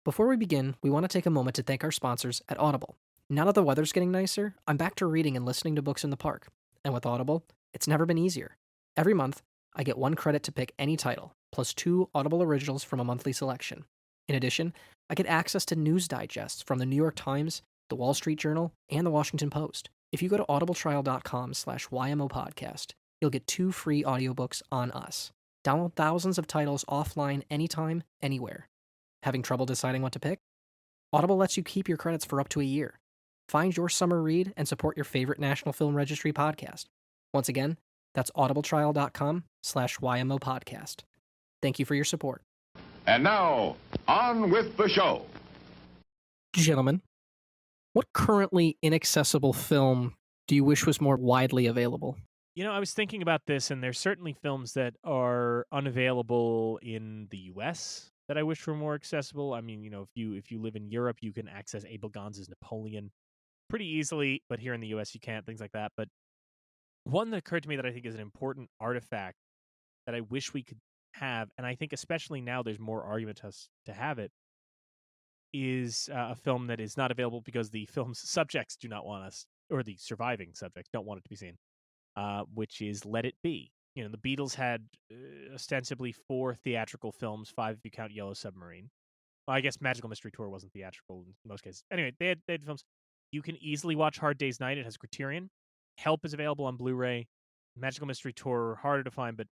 Before we begin, we want to take a moment to thank our sponsors at Audible. Now that the weather's getting nicer, I'm back to reading and listening to books in the park. And with Audible, it's never been easier. Every month, I get 1 credit to pick any title, plus 2 Audible originals from a monthly selection. In addition, I get access to news digests from the New York Times, the Wall Street Journal, and the Washington Post. If you go to audibletrial.com/YMO podcast, you'll get 2 free audiobooks on us. Download thousands of titles offline anytime, anywhere. Having trouble deciding what to pick? Audible lets you keep your credits for up to a year. Find your summer read and support your favorite National Film Registry podcast. Once again, that's audibletrial.com/YMO podcast. Thank you for your support. And now, on with the show. Gentlemen, what currently inaccessible film do you wish was more widely available? You know, I was thinking about this, and there's certainly films that are unavailable in the U.S. that I wish were more accessible. I mean, you know, if you live in Europe, you can access Abel Gans' Napoleon pretty easily, but here in the U.S. you can't, things like that. But one that occurred to me that I think is an important artifact that I wish we could have, and I think especially now there's more argument to have it, is a film that is not available because the film's subjects do not want us, or the surviving subjects don't want it to be seen, which is Let It Be. You know, the Beatles had ostensibly 4 theatrical films, 5 if you count Yellow Submarine. Well, I guess Magical Mystery Tour wasn't theatrical in most cases. Anyway, they had films. You can easily watch Hard Day's Night. It has Criterion. Help is available on Blu-ray. Magical Mystery Tour, harder to find, but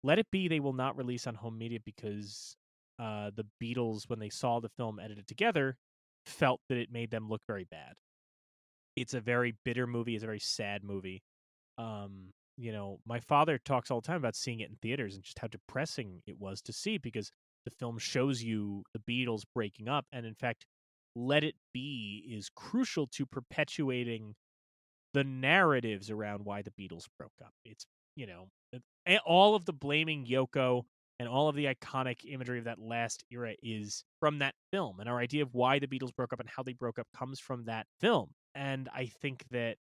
Let It Be they will not release on home media because the Beatles, when they saw the film edited together, felt that it made them look very bad. It's a very bitter movie. It's a very sad movie. You know, my father talks all the time about seeing it in theaters and just how depressing it was to see because the film shows you the Beatles breaking up. And in fact, Let It Be is crucial to perpetuating the narratives around why the Beatles broke up. It's, you know, all of the blaming Yoko and all of the iconic imagery of that last era is from that film. And our idea of why the Beatles broke up and how they broke up comes from that film. And I think that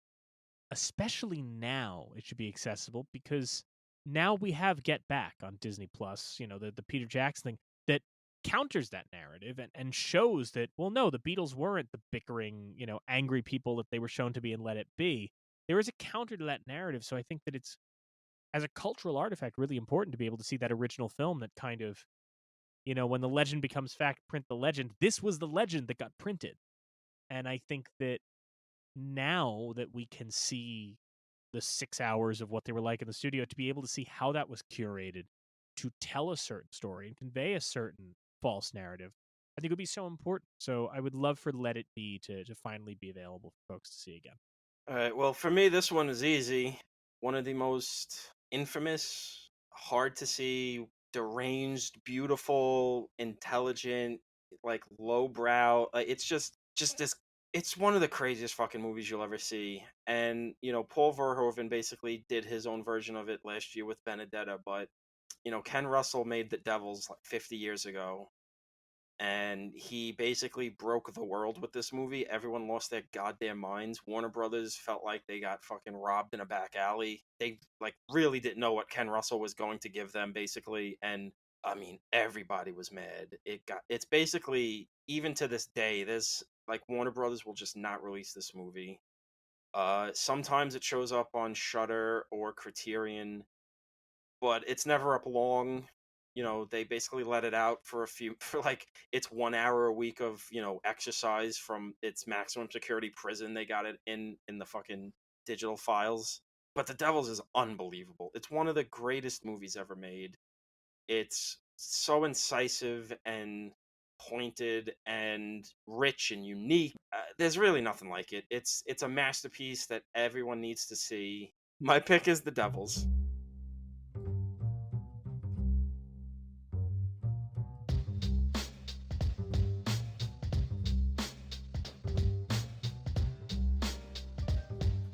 especially now it should be accessible because now we have Get Back on Disney Plus, you know, the Peter Jackson thing that counters that narrative and shows that, well, no, the Beatles weren't the bickering, you know, angry people that they were shown to be in Let It Be. There is a counter to that narrative. So I think that it's, as a cultural artifact, really important to be able to see that original film that kind of, you know, when the legend becomes fact, print the legend. This was the legend that got printed. And I think that now that we can see the 6 hours of what they were like in the studio, to be able to see how that was curated to tell a certain story and convey a certain false narrative, I think would be so important. So I would love for Let It Be to finally be available for folks to see again. All right, well, for me, this one is easy. One of the most infamous, hard to see, deranged, beautiful, intelligent, like lowbrow. It's just this. It's one of the craziest fucking movies you'll ever see. And, you know, Paul Verhoeven basically did his own version of it last year with Benedetta. But, you know, Ken Russell made The Devils like 50 years ago. And he basically broke the world with this movie. Everyone lost their goddamn minds. Warner Brothers felt like they got fucking robbed in a back alley. They, like, really didn't know what Ken Russell was going to give them, basically. And, I mean, everybody was mad. It's basically, even to this day, there's, like, Warner Brothers will just not release this movie. Sometimes it shows up on Shudder or Criterion, but it's never up long. You know, they basically let it out for like, it's 1 hour a week of, you know, exercise from its maximum security prison. They got it in the fucking digital files. But The Devils is unbelievable. It's one of the greatest movies ever made. It's so incisive and pointed and rich and unique. There's really nothing like it. It's a masterpiece that everyone needs to see. My pick is The Devils.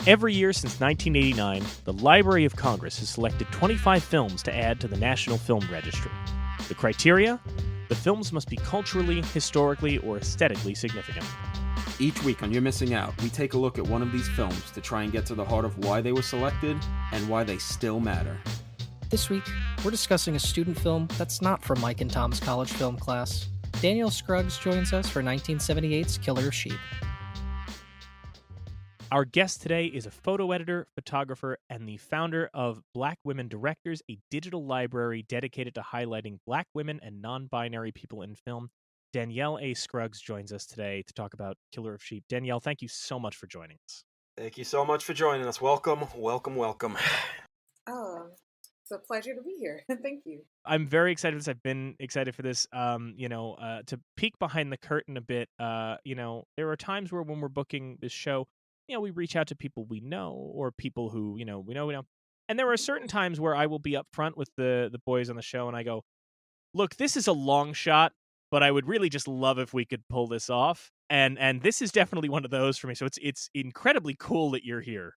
Every year since 1989, the Library of Congress has selected 25 films to add to the National Film Registry. The criteria? The films must be culturally, historically, or aesthetically significant. Each week on You're Missing Out, we take a look at one of these films to try and get to the heart of why they were selected and why they still matter. This week, we're discussing a student film that's not from Mike and Tom's college film class. Danielle Scruggs joins us for 1978's Killer of Sheep. Our guest today is a photo editor, photographer, and the founder of Black Women Directors, a digital library dedicated to highlighting Black women and non-binary people in film. Danielle A. Scruggs joins us today to talk about Killer of Sheep. Danielle, thank you so much for joining us. Thank you so much for joining us. Welcome, welcome, welcome. Oh, it's a pleasure to be here. Thank you. I'm very excited for this. I've been excited for this. To peek behind the curtain a bit, there are times where when we're booking this show, we reach out to people we know or people who, we know. And there are certain times where I will be up front with the boys on the show and I go, look, this is a long shot, but I would really just love if we could pull this off. And this is definitely one of those for me. So it's incredibly cool that you're here.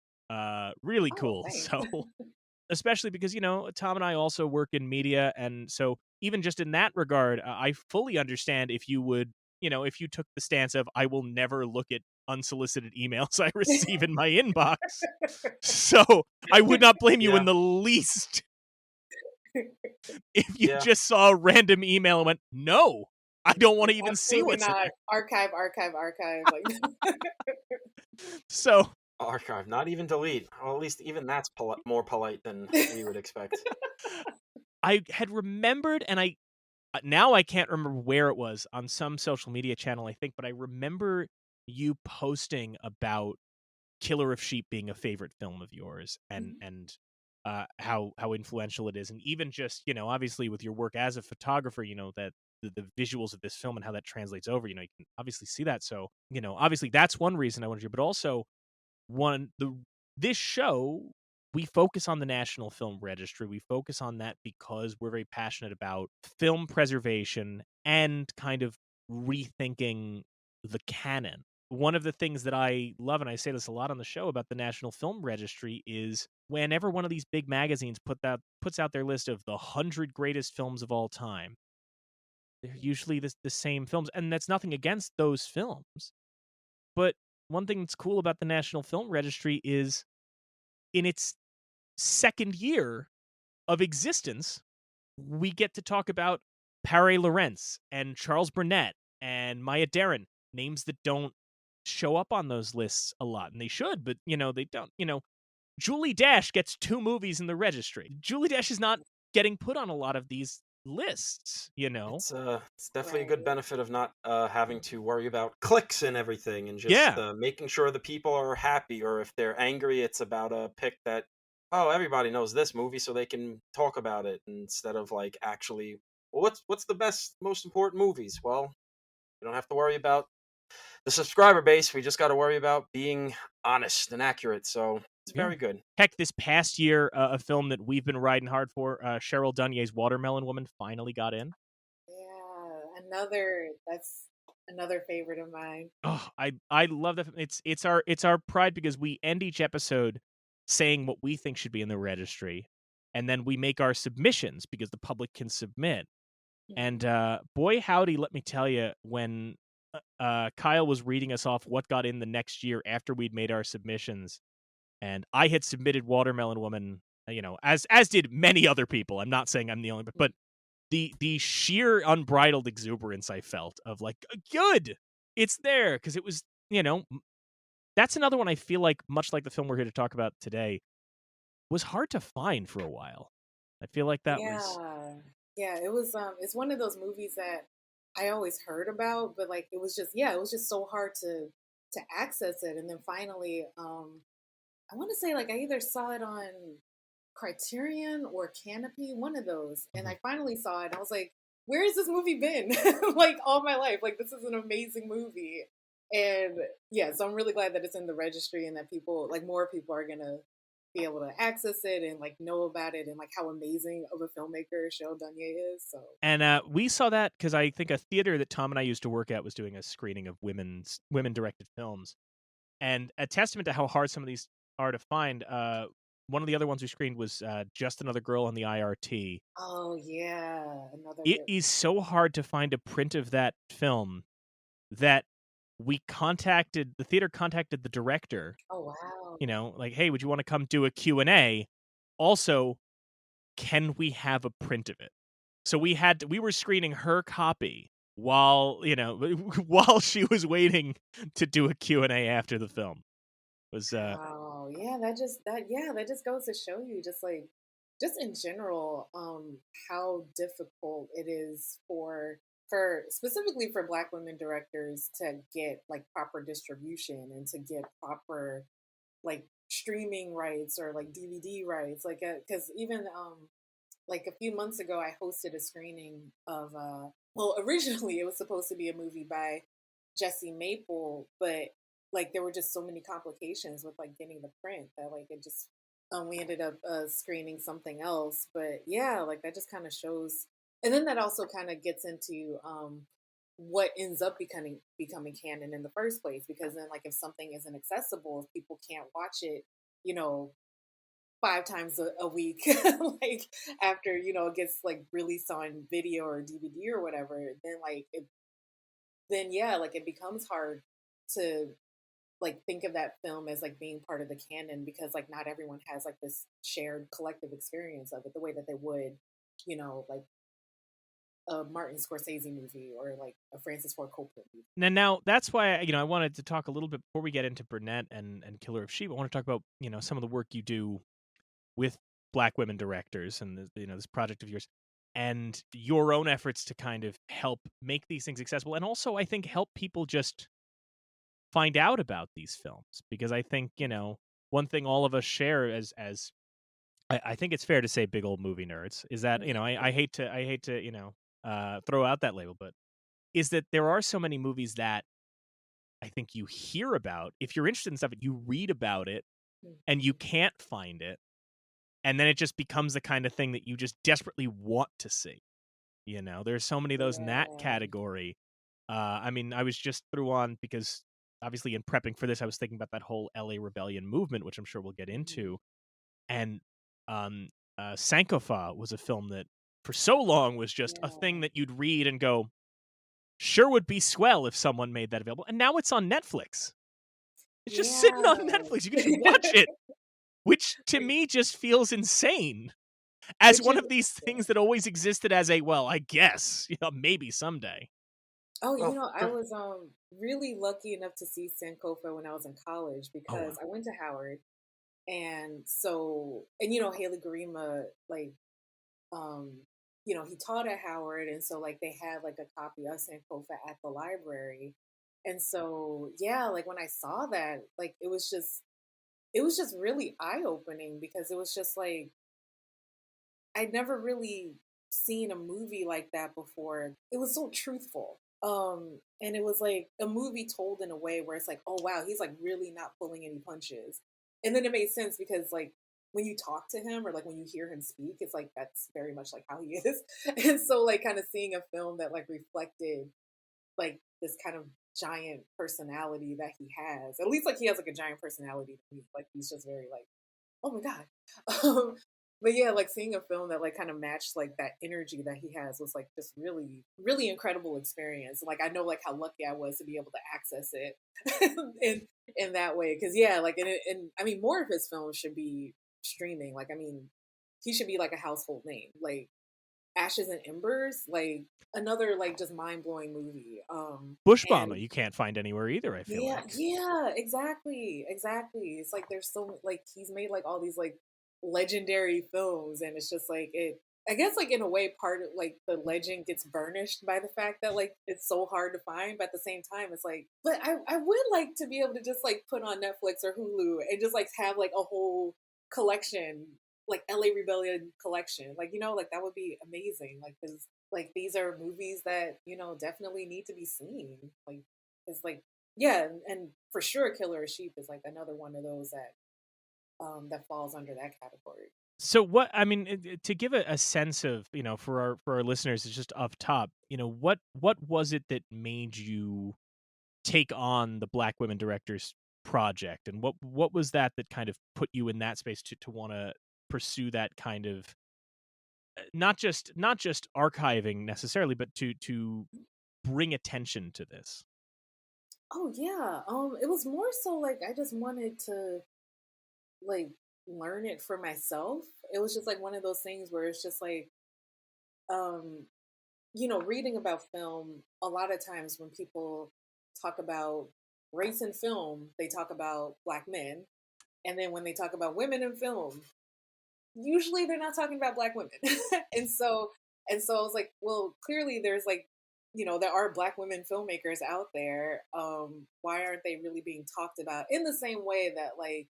Really Oh, cool. thanks. So especially because, Tom and I also work in media. And so even just in that regard, I fully understand if you would, if you took the stance of I will never look at unsolicited emails I receive in my inbox. So I would not blame you in the least if you just saw a random email and went, no, I don't want to even see what's in there. Archive. Like. So Archive, not even delete. Well, at least even that's more polite than we would expect. I had remembered, and I can't remember where it was on some social media channel, I think, but I remember you posting about Killer of Sheep being a favorite film of yours, and how influential it is, and even just obviously with your work as a photographer, that the visuals of this film and how that translates over, you can obviously see that. So obviously that's one reason I wanted you, but also this show, we focus on the National Film Registry. We focus on that because we're very passionate about film preservation and kind of rethinking the canon. One of the things that I love, and I say this a lot on the show about the National Film Registry, is whenever one of these big magazines puts out their list of the 100 greatest films of all time, they're usually the same films. And that's nothing against those films. But one thing that's cool about the National Film Registry is in its second year of existence, we get to talk about Pare Lorentz and Charles Burnett and Maya Deren, names that don't show up on those lists a lot, and they should, but they don't. Julie Dash gets 2 movies in the registry. Julie Dash is not getting put on a lot of these lists. It's definitely a good benefit of not having to worry about clicks and everything, and just making sure the people are happy, or if they're angry, it's about a pick that everybody knows this movie, so they can talk about it instead of like actually, well, what's the best, most important movies? Well, we don't have to worry about the subscriber base. We just got to worry about being honest and accurate. So it's very good. Heck, this past year, a film that we've been riding hard for, Cheryl Dunye's Watermelon Woman, finally got in. Yeah, that's another favorite of mine. Oh, I love that. It's our pride because we end each episode saying what we think should be in the registry, and then we make our submissions because the public can submit. And boy howdy, let me tell you, when Kyle was reading us off what got in the next year after we'd made our submissions, and I had submitted Watermelon Woman, as did many other people. I'm not saying I'm the only, but the sheer unbridled exuberance I felt of like, good, it's there, because it was, that's another one I feel like, much like the film we're here to talk about today, was hard to find for a while. I feel like that was. Yeah, it was. It's one of those movies that I always heard about, but like it was just so hard to access it. And then finally, I want to say like I either saw it on Criterion or Canopy, one of those, and I finally saw it. And I was like, where has this movie been? Like all my life. Like this is an amazing movie. And yeah, so I'm really glad that it's in the registry and that more people are gonna be able to access it and like know about it and like how amazing of a filmmaker Cheryl Dunye is. So, and we saw that because I think a theater that Tom and I used to work at was doing a screening of women directed films, and a testament to how hard some of these are to find. One of the other ones we screened was Just Another Girl on the IRT. Oh yeah, It is so hard to find a print of that film that the theater contacted the director. Oh wow. Like, hey, would you want to come do a Q&A? Also, can we have a print of it? So we were screening her copy, while while she was waiting to do a Q&A after the film. Was Wow, yeah, that just goes to show you just like just in general how difficult it is for specifically for Black women directors to get like proper distribution and to get proper like streaming rights or like DVD rights like because even like a few months ago I hosted a screening of well originally it was supposed to be a movie by Jesse Maple, but like there were just so many complications with like getting the print that like it just we ended up screening something else. But yeah, like that just kind of shows, and then that also kind of gets into what ends up becoming canon in the first place. Because then like if something isn't accessible, if people can't watch it, you know, 5 times a week, like after it gets like released on video or DVD or whatever, then like then yeah, like it becomes hard to like think of that film as like being part of the canon because like not everyone has like this shared collective experience of it the way that they would, like a Martin Scorsese movie or like a Francis Ford Coppola movie. now that's why I wanted to talk a little bit before we get into Burnett and Killer of Sheep. I want to talk about some of the work you do with Black women directors and this project of yours and your own efforts to kind of help make these things accessible, and also I think help people just find out about these films, because I think one thing all of us share as I think it's fair to say big old movie nerds is that I hate to throw out that label, but is that there are so many movies that I think you hear about. If you're interested in stuff, you read about it and you can't find it, and then it just becomes the kind of thing that you just desperately want to see. There's so many of those in that Yeah. category. I mean, I was just threw on because obviously in prepping for this, I was thinking about that whole LA Rebellion movement, which I'm sure we'll get into. And Sankofa was a film that for so long was just a thing that you'd read and go, sure would be swell if someone made that available. And now it's on Netflix. It's just sitting on Yeah. Netflix. You can just watch it, which to me just feels insane as Which one is of these things that always existed as a, well, I guess, maybe someday. Oh, Well, I was really lucky enough to see Sankofa when I was in college Oh, wow. because I went to Howard, and so Haley Garima like um he taught at Howard, and so like they had like a copy of Sankofa at the library, and so yeah, like when I saw that, like it was just really eye opening because it was just like I'd never really seen a movie like that before. It was so truthful. And it was like a movie told in a way where it's like, oh wow, he's like really not pulling any punches. And then it made sense because like when you talk to him or like when you hear him speak, it's like that's very much like how he is. And so like kind of seeing a film that like reflected like this kind of giant personality that he has. At least like he has like a giant personality to me. Like he's just very like oh my god. Um, but yeah, like seeing a film that like kind of matched like that energy that he has was like just really, really incredible experience. Like I know like how lucky I was to be able to access it in that way. Because yeah, like and I mean more of his films should be streaming. Like I mean, he should be like a household name. Like Ashes and Embers, like another like just mind blowing movie. Bush Bomber, And you can't find anywhere either, I feel yeah, like. yeah, exactly, exactly. It's like there's so like he's made like all these like legendary films, and it's just like it. I guess like in a way, part of like the legend gets burnished by the fact that like it's so hard to find. But at the same time, it's like, but I would like to be able to just like put on Netflix or Hulu and just like have like a whole collection, like LA Rebellion collection, like like that would be amazing. Like because like these are movies that definitely need to be seen. Like it's like yeah, and for sure, Killer of Sheep is like another one of those that falls under that category. So what I mean to give a sense of for our listeners, is just up top. What was it that made you take on the Black Women Directors project, and what was that kind of put you in that space to want to pursue that kind of not just archiving necessarily, but to bring attention to this. Oh yeah, it was more so like I just wanted to like learn it for myself. It was just like one of those things where it's just like um reading about film, a lot of times when people talk about race in film, they talk about Black men. And then when they talk about women in film, usually they're not talking about Black women. and so I was like, well, clearly there's like, there are Black women filmmakers out there. Why aren't they really being talked about in the same way that like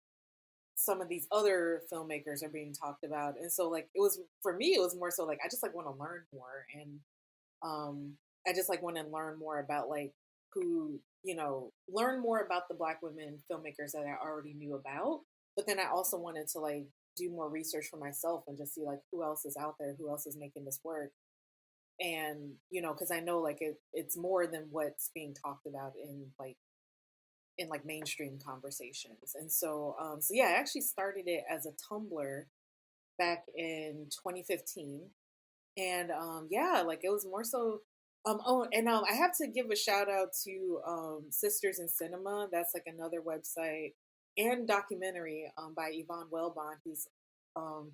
some of these other filmmakers are being talked about? And so like it was for me, it was more so like I just like want to learn more, and I just like want to learn more about like who, learn more about the Black women filmmakers that I already knew about. But then I also wanted to like do more research for myself and just see like who else is out there, who else is making this work. And, because I know like it's more than what's being talked about in like mainstream conversations. And so yeah, I actually started it as a Tumblr back in 2015. And yeah, like it was more so I have to give a shout out to Sisters in Cinema. That's like another website and documentary by Yvonne Wellbon, who's um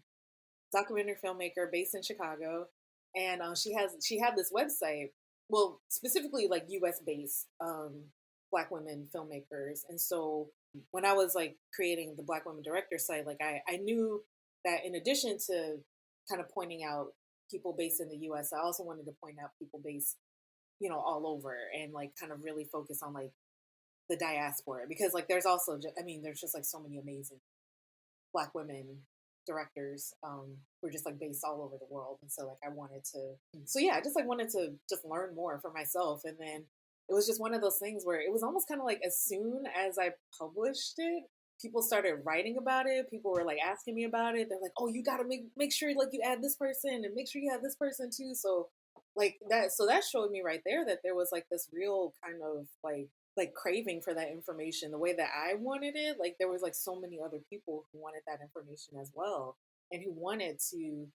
documentary filmmaker based in Chicago. And she had this website, well, specifically like US based Black women filmmakers. And so when I was like creating the Black women director site, like I knew that in addition to kind of pointing out people based in the US, I also wanted to point out people based, all over, and like kind of really focus on like the diaspora, because like there's also there's just like so many amazing Black women directors who are just like based all over the world. And so like I wanted to, so yeah, I just like wanted to just learn more for myself. And then it was just one of those things where it was almost kind of like as soon as I published it, people started writing about it. People were like asking me about it. They're like, oh, you got to make sure like you add this person and make sure you have this person too. So like that, so that showed me right there that there was like this real kind of like craving for that information the way that I wanted it. Like there was like so many other people who wanted that information as well, and who wanted to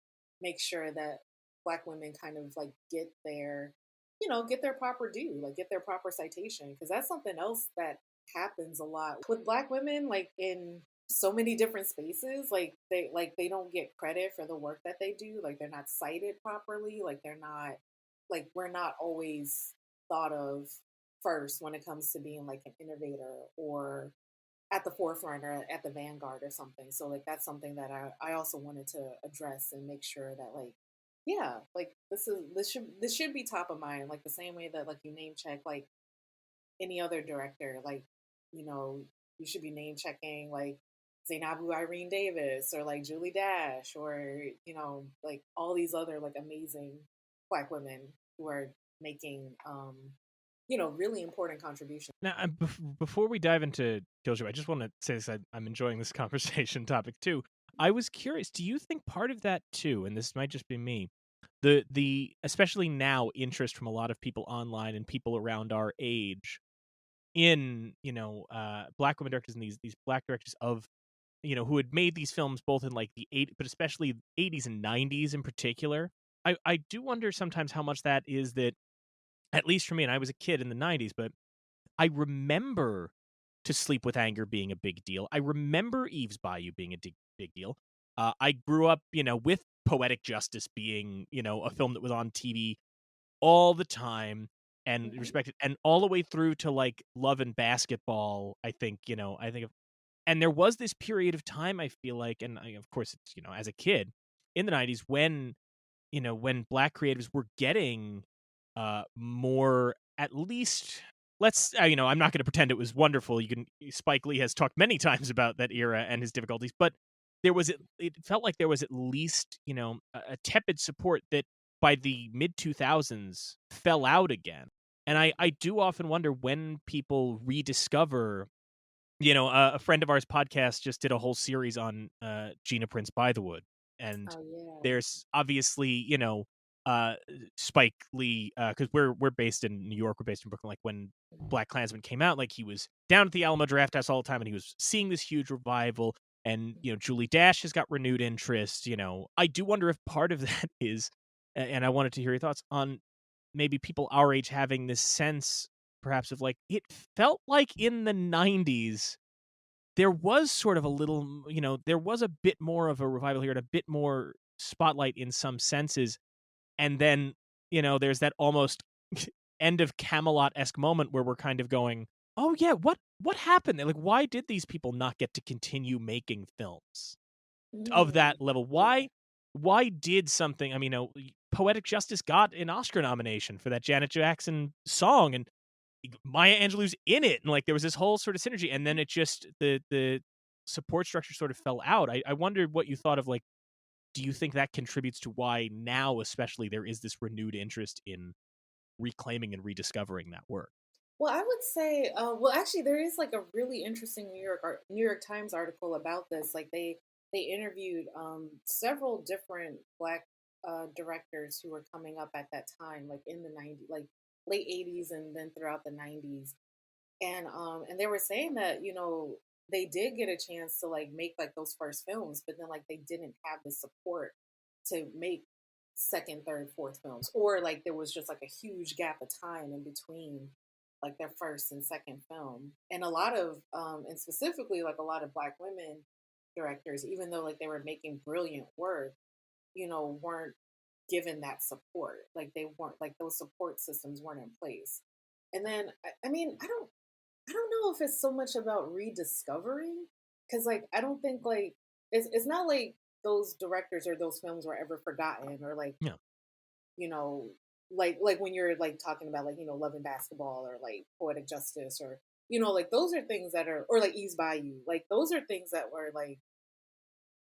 make sure that Black women kind of like get their, get their proper due, like get their proper citation, because that's something else that happens a lot with Black women, like in so many different spaces. Like they don't get credit for the work that they do. Like they're not cited properly. Like they're not, like we're not always thought of first when it comes to being like an innovator or at the forefront or at the vanguard or something. So like that's something that I also wanted to address and make sure that like, yeah, like this should be top of mind, like the same way that like you name check like any other director, like, you should be name checking like Zainabu Irene Davis or like Julie Dash or, like all these other like amazing Black women who are making really important contributions. Now, before we dive into Killjoy, I just want to say this: I'm enjoying this conversation topic too. I was curious. Do you think part of that too, and this might just be me, the especially now interest from a lot of people online and people around our age in Black women directors and these Black directors of who had made these films both in like the 80s, but especially 80s and 90s in particular. I do wonder sometimes how much that is that, at least for me, and I was a kid in the 90s, but I remember To Sleep with Anger being a big deal. I remember Eve's Bayou being a big deal. I grew up, with Poetic Justice being, a film that was on TV all the time and Mhm. respected, and all the way through to like Love and Basketball. I think, and there was this period of time, I feel like, and of course, it's, as a kid in the 90s when, when Black creatives were getting more, at least, let's I'm not going to pretend it was wonderful. Spike Lee has talked many times about that era and his difficulties, but it felt like there was at least a tepid support that by the mid 2000s fell out again. And I do often wonder when people rediscover, a friend of ours podcast just did a whole series on Gina Prince Bythewood, and Oh yeah. there's obviously uh, Spike Lee, because we're based in New York, we're based in Brooklyn. Like when Black Klansman came out, like he was down at the Alamo Drafthouse all the time, and he was seeing this huge revival. And Julie Dash has got renewed interest. I do wonder if part of that is, and I wanted to hear your thoughts on maybe people our age having this sense, perhaps, of like it felt like in the 90s there was sort of a little, there was a bit more of a revival here and a bit more spotlight in some senses. And then there's that almost end of Camelot-esque moment where we're kind of going, oh yeah, what happened? Like, why did these people not get to continue making films of Mm, that level? yeah. Why did something? I mean, Poetic Justice got an Oscar nomination for that Janet Jackson song, and Maya Angelou's in it, and like there was this whole sort of synergy, and then it just the support structure sort of fell out. I wondered what you thought of, like, do you think that contributes to why now, especially, there is this renewed interest in reclaiming and rediscovering that work? Well, I would say, well, actually, there is like a really interesting New York Times article about this. Like they interviewed several different Black directors who were coming up at that time, like in the '90s, like late '80s, and then throughout the '90s. And they were saying that they did get a chance to like make like those first films, but then like they didn't have the support to make second, third, fourth films, or like there was just like a huge gap of time in between like their first and second film. And a lot of and specifically like a lot of Black women directors, even though like they were making brilliant work, weren't given that support. Like they weren't, like those support systems weren't in place. And then I mean, I don't know if it's so much about rediscovering, because like I don't think like it's not like those directors or those films were ever forgotten, or like Yeah. you know like when you're like talking about like Love and Basketball, or like Poetic Justice, or like those are things that are, or like Ease Bayou, like those are things that were like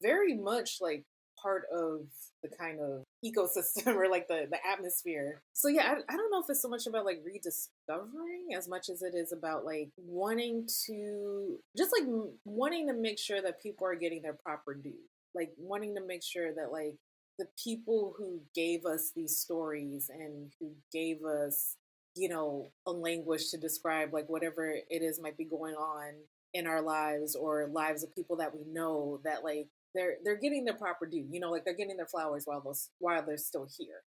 very much like part of the kind of ecosystem or like the atmosphere. So yeah, I don't know if it's so much about like rediscovering as much as it is about like wanting to just like wanting to make sure that people are getting their proper due, like wanting to make sure that like the people who gave us these stories and who gave us a language to describe like whatever it is might be going on in our lives or lives of people that we know, that like they're getting their proper due, like they're getting their flowers while they're still here,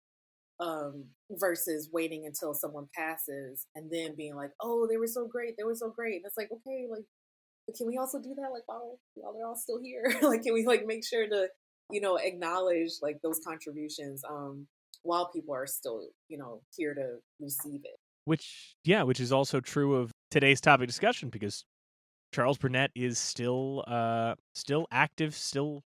versus waiting until someone passes and then being like, oh, they were so great, they were so great. And it's like, okay, like, but can we also do that like while they're all still here? Like, can we like make sure to acknowledge like those contributions while people are still here to receive it? Which is also true of today's topic discussion, because Charles Burnett is still active, still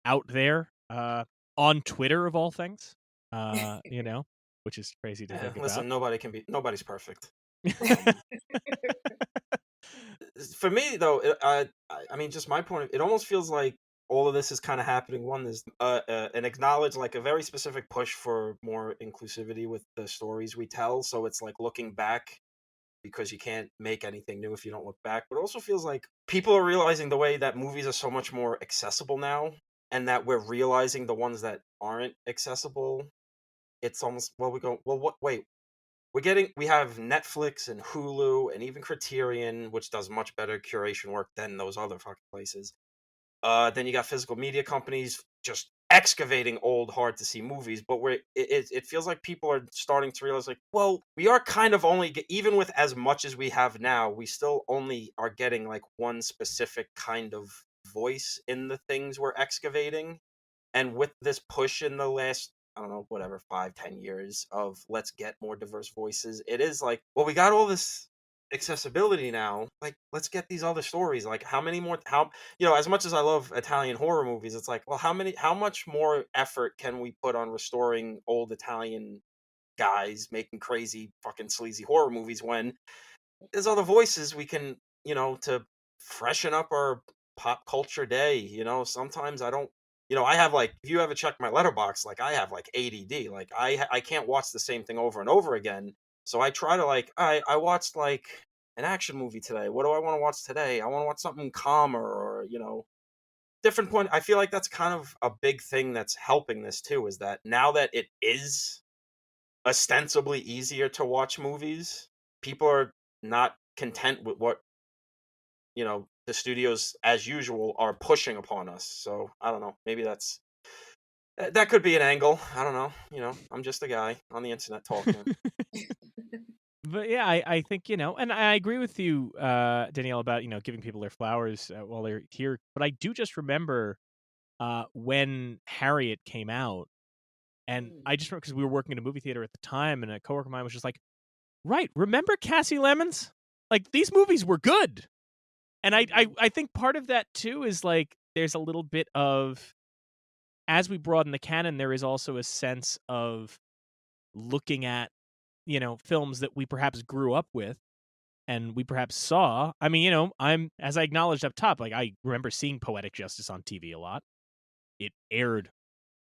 out there on Twitter of all things. Which is crazy to think about. Listen, nobody's perfect. For me though, I mean, just my point of, it almost feels like all of this is kind of happening. One is an acknowledge, like a very specific push for more inclusivity with the stories we tell. So it's like looking back, because you can't make anything new if you don't look back. But it also feels like people are realizing the way that movies are so much more accessible now, and that we're realizing the ones that aren't accessible. It's almost, well, we go, well, what? Wait, we have Netflix and Hulu and even Criterion, which does much better curation work than those other fucking places. Then you got physical media companies just excavating old, hard to see movies. But it feels like people are starting to realize, like, well, we are kind of only, even with as much as we have now, we still only are getting like one specific kind of voice in the things we're excavating. And with this push in the last, I don't know, whatever, 5-10 years of let's get more diverse voices, it is like, well, we got all this accessibility now, like let's get these other stories. Like how many more, how, as much as I love Italian horror movies, it's like, well, how much more effort can we put on restoring old Italian guys making crazy fucking sleazy horror movies, when there's other voices we can, to freshen up our pop culture day. Sometimes I don't, I have, like, if you ever check my letterbox, like I have like ADD, like I can't watch the same thing over and over again. So I try to, like, I watched like an action movie today. What do I want to watch today? I want to watch something calmer, or different point. I feel like that's kind of a big thing that's helping this too, is that now that it is ostensibly easier to watch movies, people are not content with what the studios as usual are pushing upon us. So I don't know, maybe that could be an angle. I don't know. I'm just a guy on the internet talking. But yeah, I think, and I agree with you, Danielle, about giving people their flowers while they're here. But I do just remember when Harriet came out, And Mm. I just remember because we were working in a movie theater at the time, and a coworker of mine was just like, "Right, remember Cassie Lemons? Like these movies were good." And I think part of that too is like there's a little bit of, as we broaden the canon, there is also a sense of looking at, films that we perhaps grew up with and we perhaps saw. I mean, as I acknowledged up top, like I remember seeing Poetic Justice on TV a lot. It aired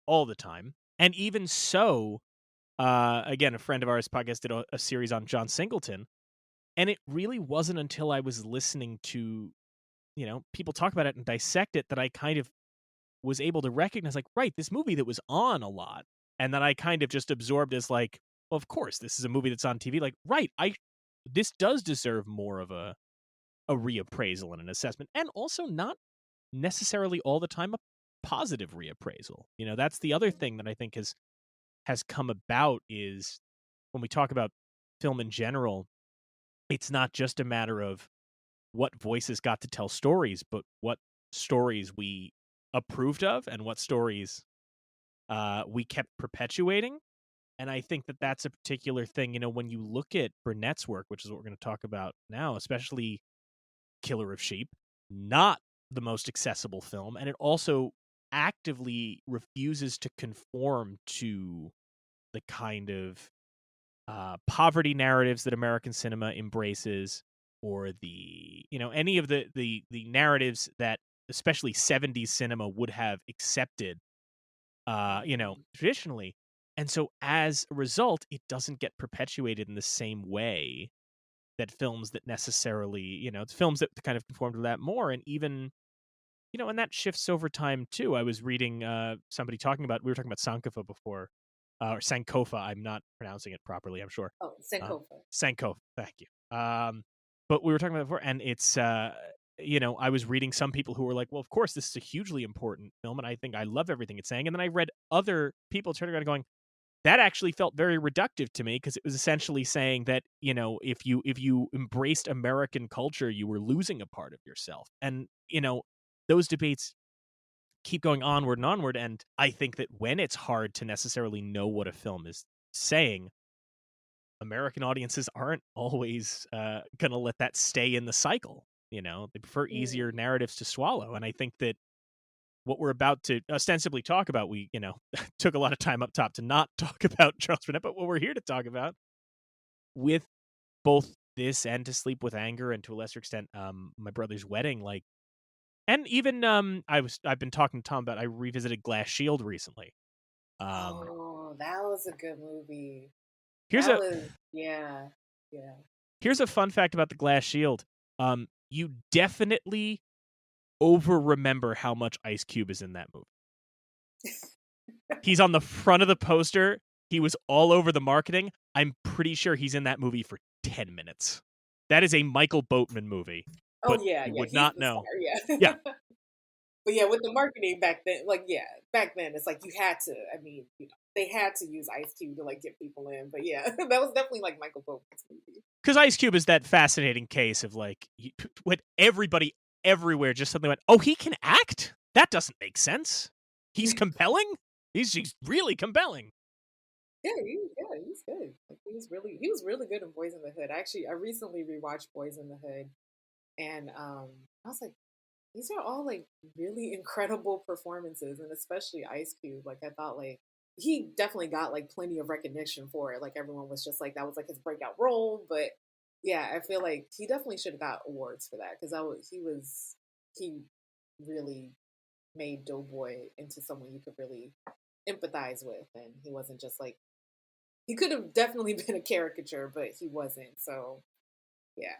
all the time. And even so, again, a friend of ours podcast did a series on John Singleton. And it really wasn't until I was listening to, people talk about it and dissect it that I kind of was able to recognize, like, right, this movie that was on a lot, and that I kind of just absorbed as like, well, of course, this is a movie that's on TV. Like, right, this does deserve more of a reappraisal and an assessment, and also not necessarily all the time a positive reappraisal. That's the other thing that I think has come about is when we talk about film in general, it's not just a matter of what voices got to tell stories, but what stories we approved of and what stories we kept perpetuating. And I think that that's a particular thing, when you look at Burnett's work, which is what we're going to talk about now, especially Killer of Sheep, not the most accessible film. And it also actively refuses to conform to the kind of poverty narratives that American cinema embraces, or the, any of the narratives that especially 70s cinema would have accepted, traditionally. And so as a result, it doesn't get perpetuated in the same way that films that necessarily, it's films that kind of conform to that more. And even, and that shifts over time too. I was reading somebody we were talking about Sankofa before, or Sankofa. I'm not pronouncing it properly, I'm sure. Oh, Sankofa. Sankofa, thank you. But we were talking about it before, and it's, I was reading some people who were like, well, of course, this is a hugely important film, and I think I love everything it's saying. And then I read other people turning around and going, that actually felt very reductive to me, because it was essentially saying that, if you embraced American culture, you were losing a part of yourself. And, those debates keep going onward and onward. And I think that when it's hard to necessarily know what a film is saying, American audiences aren't always going to let that stay in the cycle. They prefer easier narratives to swallow. And I think that what we're about to ostensibly talk about, we, took a lot of time up top to not talk about Charles Burnett, but what we're here to talk about with both this and To Sleep with Anger, and to a lesser extent, My Brother's Wedding, like, and even I've been talking to Tom about, I revisited Glass Shield recently. Oh, that was a good movie. Here's yeah. Here's a fun fact about the Glass Shield. You definitely over remember how much Ice Cube is in that movie. He's on the front of the poster. He was all over the marketing. I'm pretty sure he's in that movie for 10 minutes. That is a Michael Boatman movie. Oh yeah, you yeah. would not know. Star, yeah. Yeah. But yeah, with the marketing back then, back then it's like you had to. I mean, they had to use Ice Cube to like get people in. But yeah, that was definitely like Michael Boatman's movie. Because Ice Cube is that fascinating case of like, when everybody everywhere just suddenly went, "Oh, he can act? That doesn't make sense. He's compelling. He's really compelling." Yeah, he's good. Like, he was really good in Boys in the Hood. Actually, I recently rewatched Boys in the Hood, and I was like, these are all like really incredible performances, and especially Ice Cube. Like, I thought like he definitely got like plenty of recognition for it. Like, everyone was just like, that was like his breakout role. But yeah, I feel like he definitely should have got awards for that, because he really made Doughboy into someone you could really empathize with, and he wasn't just like, he could have definitely been a caricature, but he wasn't. So yeah.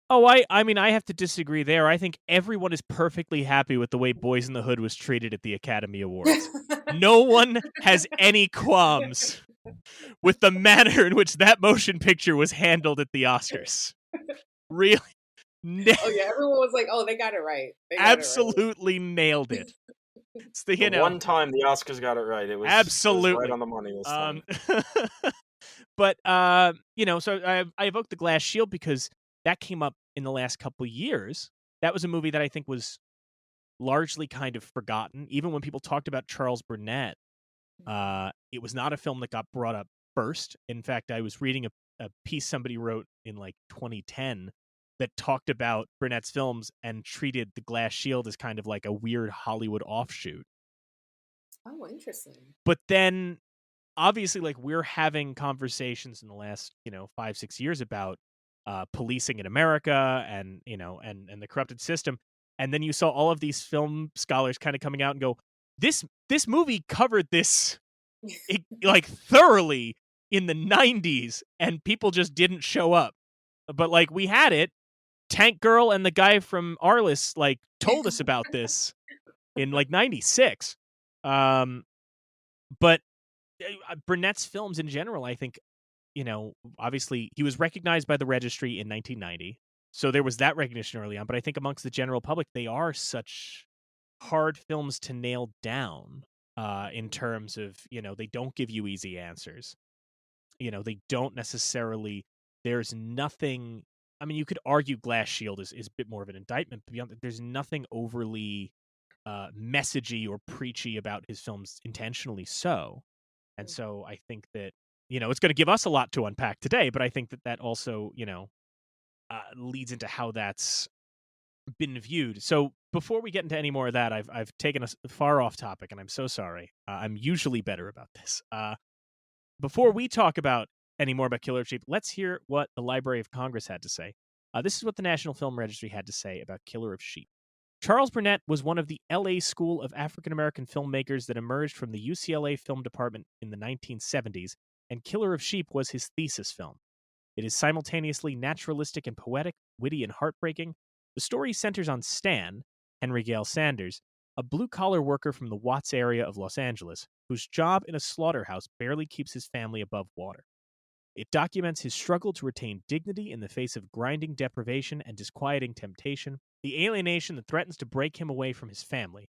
Oh, I mean, I have to disagree there. I think everyone is perfectly happy with the way Boys in the Hood was treated at the Academy Awards. No one has any qualms with the manner in which that motion picture was handled at the Oscars. Really? Oh yeah, everyone was like, "Oh, they got it right. They got Absolutely nailed it." It's the, one time the Oscars got it right. It was absolutely it was right on the money this time. But so I evoked the Glass Shield because that came up in the last couple of years. That was a movie that I think was largely kind of forgotten. Even when people talked about Charles Burnett, It was not a film that got brought up first. In fact, I was reading a piece somebody wrote in like 2010 that talked about Burnett's films and treated The Glass Shield as kind of like a weird Hollywood offshoot. Oh, interesting. But then obviously, like, we're having conversations in the last 5-6 years about policing in America and and the corrupted system, and then you saw all of these film scholars kind of coming out and go, this movie covered this like thoroughly in the 90s, and people just didn't show up. But like, we had it. Tank Girl and the guy from Arliss like told us about this in like 96. But Burnett's films in general, I think, obviously he was recognized by the registry in 1990. So there was that recognition early on. But I think amongst the general public, they are such hard films to nail down in terms of, they don't give you easy answers. They don't necessarily, there's nothing, I mean, you could argue Glass Shield is a bit more of an indictment, but beyond that, there's nothing overly messagey or preachy about his films intentionally so. And so I think that, it's going to give us a lot to unpack today, but I think that also, leads into how that's been viewed. So before we get into any more of that, I've taken us far off topic, and I'm so sorry. I'm usually better about this. Before we talk about any more about Killer of Sheep, let's hear what the Library of Congress had to say. This is what the National Film Registry had to say about Killer of Sheep. Charles Burnett was one of the LA School of African American filmmakers that emerged from the UCLA Film Department in the 1970s, and Killer of Sheep was his thesis film. It is simultaneously naturalistic and poetic, witty and heartbreaking. The story centers on Stan, Henry Gale Sanders, a blue-collar worker from the Watts area of Los Angeles, whose job in a slaughterhouse barely keeps his family above water. It documents his struggle to retain dignity in the face of grinding deprivation and disquieting temptation, the alienation that threatens to break him away from his family.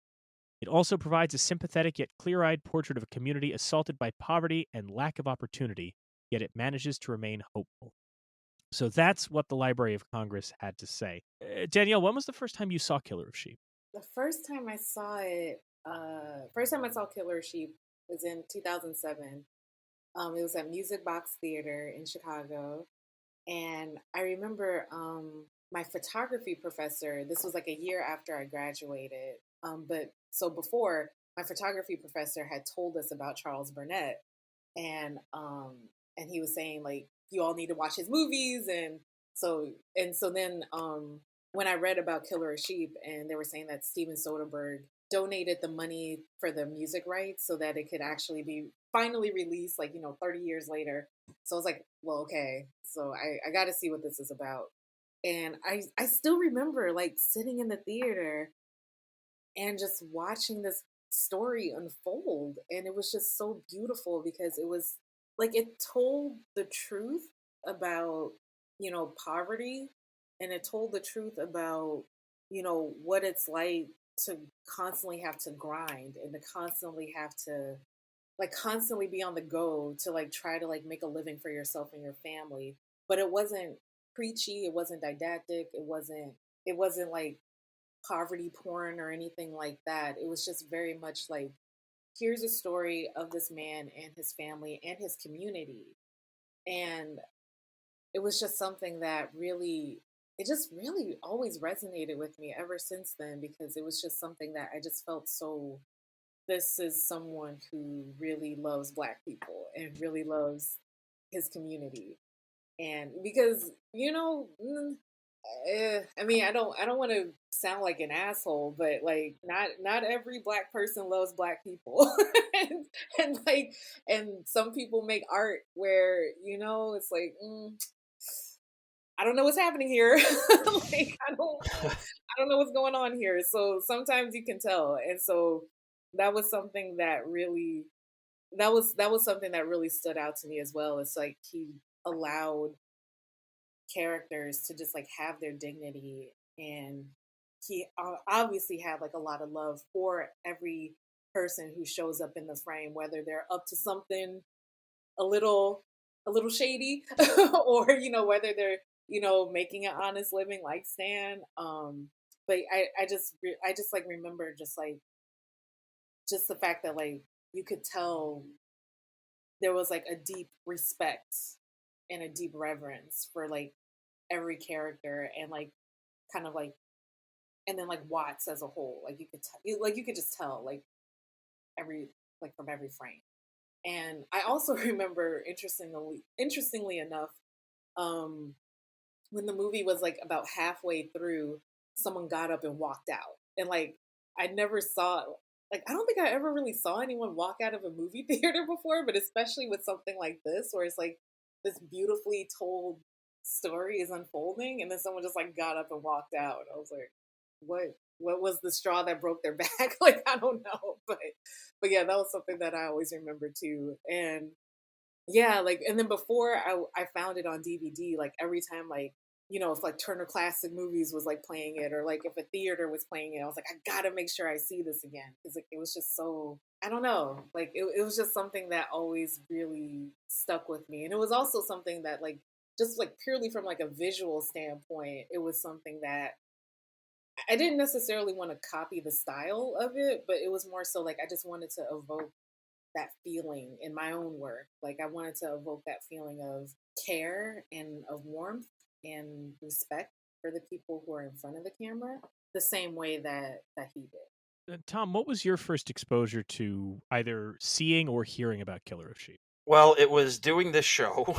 It also provides a sympathetic yet clear-eyed portrait of a community assaulted by poverty and lack of opportunity, yet it manages to remain hopeful. So that's what the Library of Congress had to say. Danielle, when was the first time you saw Killer of Sheep? The first time I saw Killer of Sheep was in 2007. It was at Music Box Theater in Chicago. And I remember my photography professor, this was like a year after I graduated. But so before, my photography professor had told us about Charles Burnett. And he was saying, like, you all need to watch his movies. And so then when I read about Killer of Sheep, and they were saying that Steven Soderbergh donated the money for the music rights so that it could actually be finally released, 30 years later. So I was like, well, okay, so I got to see what this is about. And I still remember like sitting in the theater and just watching this story unfold. And it was just so beautiful because it was like it told the truth about, poverty, and it told the truth about, what it's like to constantly have to grind and to constantly have to constantly be on the go to try to make a living for yourself and your family. But it wasn't preachy, it wasn't didactic, it wasn't like poverty porn or anything like that. It was just very much like, here's a story of this man and his family and his community. And it was just something that really always resonated with me ever since then, because it was just something that I just felt so, this is someone who really loves Black people and really loves his community. And because, I mean, I don't want to sound like an asshole, but not every Black person loves Black people. and some people make art where, it's like, I don't know what's happening here. I don't know what's going on here. So sometimes you can tell. And so that was something that really something that really stood out to me as well. It's like he allowed characters to just have their dignity, and he obviously had a lot of love for every person who shows up in the frame, whether they're up to something a little shady or whether they're making an honest living like Stan. But I just remember just the fact that you could tell there was like a deep respect and a deep reverence for like every character and like kind of like and then like Watts as a whole. Like you could just tell like every like from every frame. And I also remember interestingly enough, um, when the movie was like about halfway through, someone got up and walked out. And like I never saw like I don't think I ever really saw anyone walk out of a movie theater before, but especially with something like this where it's like this beautifully told story is unfolding and then someone just like got up and walked out. I was like, what was the straw that broke their back? Like I don't know, but yeah, that was something that I always remember too. And yeah, like and then before I found it on DVD, like every time like if like Turner Classic Movies was like playing it or like if a theater was playing it, I was like, I gotta make sure I see this again because like, it was just so I don't know, like it was just something that always really stuck with me, and it was also something that like just like purely from like a visual standpoint, it was something that I didn't necessarily want to copy the style of it, but it was more so like I just wanted to evoke that feeling in my own work. Like I wanted to evoke that feeling of care and of warmth and respect for the people who are in front of the camera, the same way that he did. Tom, what was your first exposure to either seeing or hearing about Killer of Sheep? Well, it was doing this show,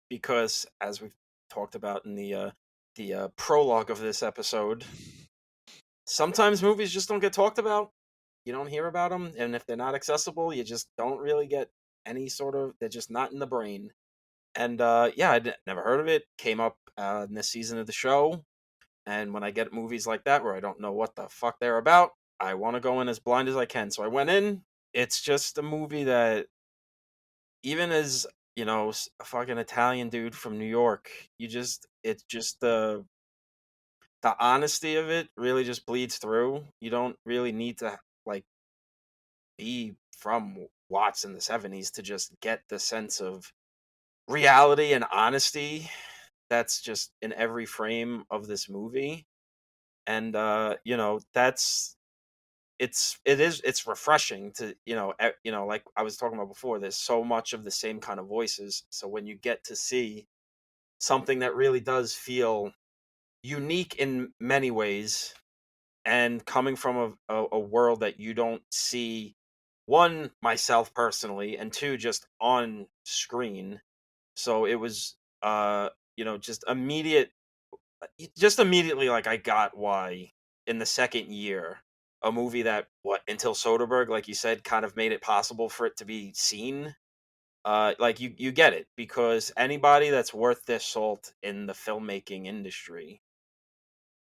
because as we've talked about in the prologue of this episode, sometimes movies just don't get talked about. You don't hear about them, and if they're not accessible, you just don't really get any sort of. They're just not in the brain. And yeah, I'd never heard of it. Came up in this season of the show, and when I get movies like that where I don't know what the fuck they're about, I want to go in as blind as I can. So I went in. It's just a movie that, even as a fucking Italian dude from New York, it's just the honesty of it really just bleeds through. You don't really need to like be from Watts in the 70s to just get the sense of reality and honesty that's just in every frame of this movie. And it's refreshing to like I was talking about before, there's so much of the same kind of voices, so when you get to see something that really does feel unique in many ways and coming from a world that you don't see, one, myself personally, and two, just on screen. So it was just immediately like I got why in the second year a movie that until Soderbergh, like you said, kind of made it possible for it to be seen. Like you get it, because anybody that's worth their salt in the filmmaking industry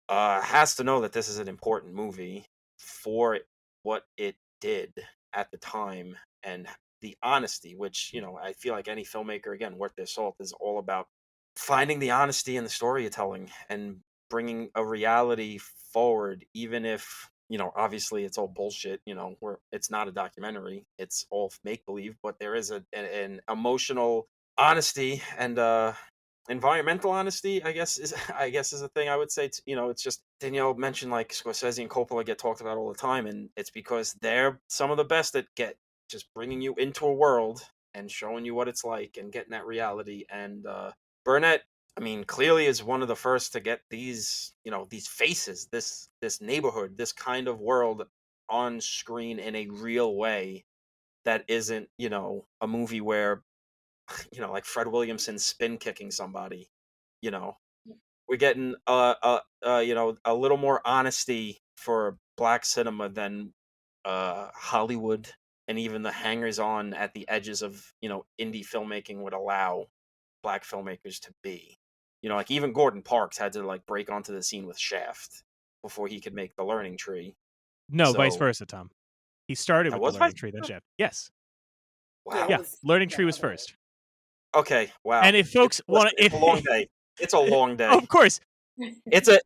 has to know that this is an important movie for what it did at the time, and the honesty, which I feel like any filmmaker, again, worth their salt, is all about finding the honesty in the storytelling and bringing a reality forward, even if obviously it's all bullshit. It's not a documentary, it's all make believe, but there is an emotional honesty and environmental honesty, I guess is a thing I would say. It's just, Danielle mentioned like Scorsese and Coppola get talked about all the time, and it's because they're some of the best at just bringing you into a world and showing you what it's like and getting that reality. And Burnett, I mean, clearly is one of the first to get these faces, this neighborhood, this kind of world on screen in a real way that isn't a movie where like Fred Williamson spin kicking somebody. We're getting a little more honesty for black cinema than Hollywood and even the hangers on at the edges of indie filmmaking would allow black filmmakers to be. Like even Gordon Parks had to like break onto the scene with Shaft before he could make The Learning Tree. No, vice So versa, Tom. He started that with The was Learning vice Tree, then versa? Shaft. Yes. Yeah, Wow. Yeah, Learning yeah, Tree was okay. first. Okay. Wow. And if folks want to, It's a long day. It's a long day. of course, It's and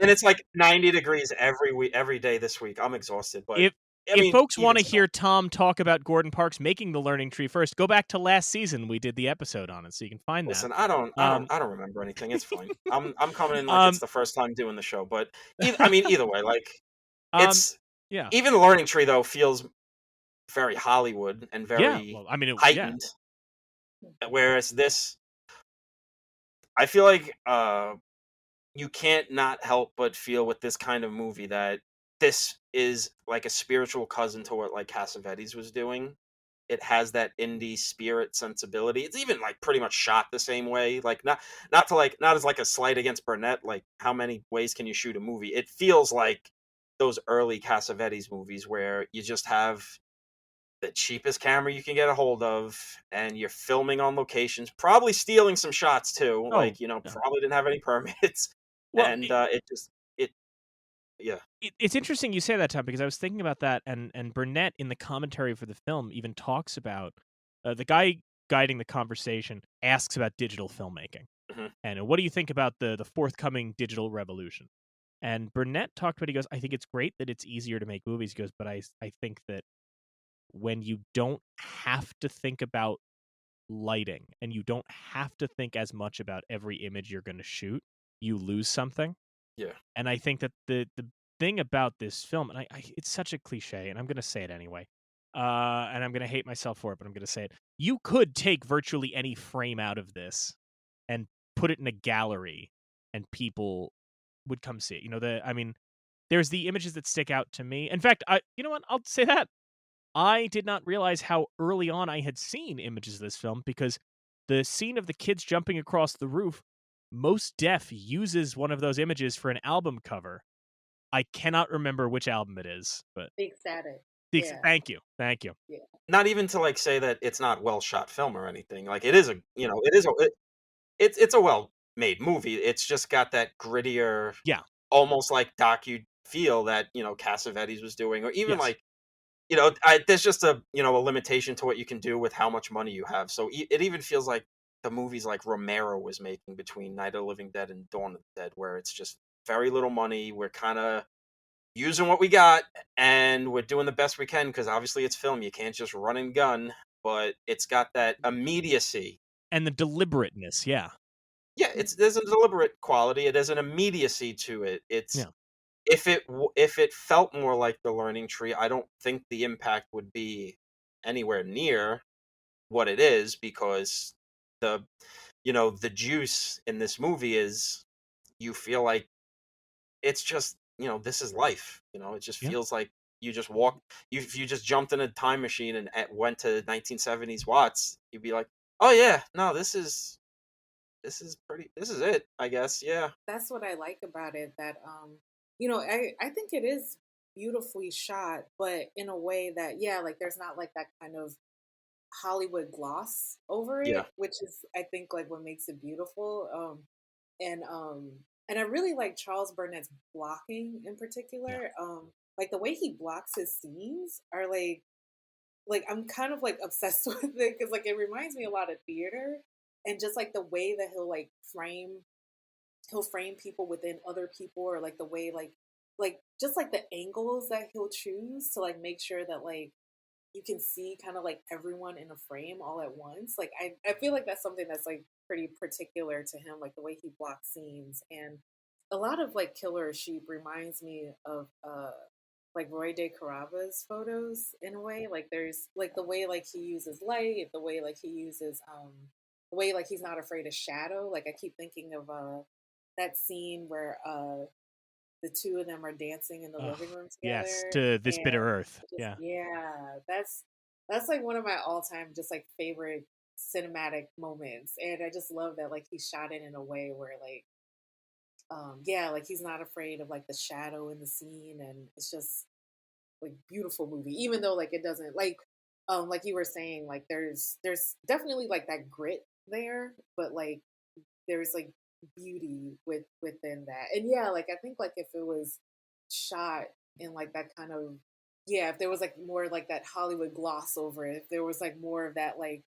it's like 90 degrees every day this week. I'm exhausted, but if folks even want to so. hear Tom talk about Gordon Parks making The Learning Tree first, go back to last season. We did the episode on it, so you can find Listen, that. I don't remember anything. It's fine. I'm coming in like it's the first time doing the show, but either way, like Yeah. Even the Learning Tree though feels very Hollywood and Yeah. very Well, I mean, yeah. heightened, whereas this, I feel like you can't not help but feel with this kind of movie that this is like a spiritual cousin to what like Cassavetes was doing. It has that indie spirit sensibility. It's even like pretty much shot the same way. Like not to like not as like a slight against Burnett. Like how many ways can you shoot a movie? It feels like those early Cassavetes movies where you just have the cheapest camera you can get a hold of, and you're filming on locations, probably stealing some shots too. Oh, Like yeah. probably didn't have any permits, Well, and it just it yeah it's interesting you say that, Tom, because I was thinking about that, and Burnett in the commentary for the film even talks about the guy guiding the conversation asks about digital filmmaking mhm, and what do you think about the forthcoming digital revolution? And Burnett talked about, he goes, I think it's great that it's easier to make movies. He goes, but I think that when you don't have to think about lighting and you don't have to think as much about every image you're going to shoot, you lose something. yeah And I think that the thing about this film, and I it's such a cliche, and I'm going to say it anyway, and I'm going to hate myself for it, but I'm going to say it. You could take virtually any frame out of this and put it in a gallery, and people would come see it. I mean, there's the images that stick out to me. In fact, you know what? I'll say that I did not realize how early on I had seen images of this film because the scene of the kids jumping across the roof, Most Def uses one of those images for an album cover. I cannot remember which album it is, but Big Static. Yeah, thank you. Thank you. yeah. not even to like say that it's not well shot film or anything. Like it is a it is a it's a well made movie. It's just got that grittier, Yeah. almost like docu feel that Cassavetes was doing, or even Yes. like there's just a limitation to what you can do with how much money you have. So it even feels like the movies like Romero was making between Night of the Living Dead and Dawn of the Dead, where it's just very little money. We're kind of using what we got, and we're doing the best we can because obviously it's film. You can't just run and gun, but it's got that immediacy. And the deliberateness, yeah. Yeah, there's a deliberate quality. It has an immediacy to it. It's Yeah. if it felt more like the Learning Tree, I don't think the impact would be anywhere near what it is because the the juice in this movie is you feel like it's just this is life. It just Yeah. feels like you just walk if you just jumped in a time machine and went to 1970s Watts, you'd be like, oh yeah, no, this is it, I guess. Yeah. That's what I like about it. That I think it is beautifully shot, but in a way that yeah, like there's not like that kind of Hollywood gloss over Yeah. it, which is I think like what makes it beautiful. And and I really like Charles Burnett's blocking in Yeah. particular. Like the way he blocks his scenes are like I'm kind of like obsessed with it because like it reminds me a lot of theater and just like the way that he'll frame people within other people or like the way like just like the angles that he'll choose to like make sure that like you can see kind of like everyone in a frame all at once. Like I feel like that's something that's like pretty particular to him, like the way he blocks scenes. And a lot of like Killer Sheep reminds me of like Roy De Carava's photos in a way. Like there's like the way like he uses light, the way like he uses the way like he's not afraid of shadow. Like I keep thinking of that scene where the two of them are dancing in the Oh, living room yes, together to This and Bitter Earth. just Yeah. yeah, that's like one of my all-time just like favorite cinematic moments. And I just love that like he shot it in a way where like yeah, like he's not afraid of like the shadow in the scene and it's just like beautiful movie even though like it doesn't like you were saying like there's definitely like that grit there but like there's like beauty within that. And yeah, like I think like if it was shot in like that kind of yeah, if there was like more like that Hollywood gloss over it, if there was like more of that like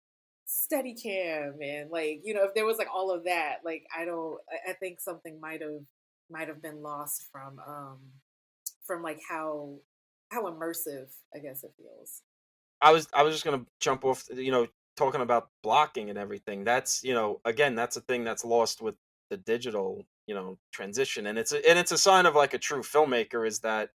steady cam and like if there was like all of that, like I think something might have been lost from like how immersive I guess it feels. I was just gonna jump off. Talking about blocking and everything. That's again, that's a thing that's lost with the digital transition. And it's a sign of like a true filmmaker, is that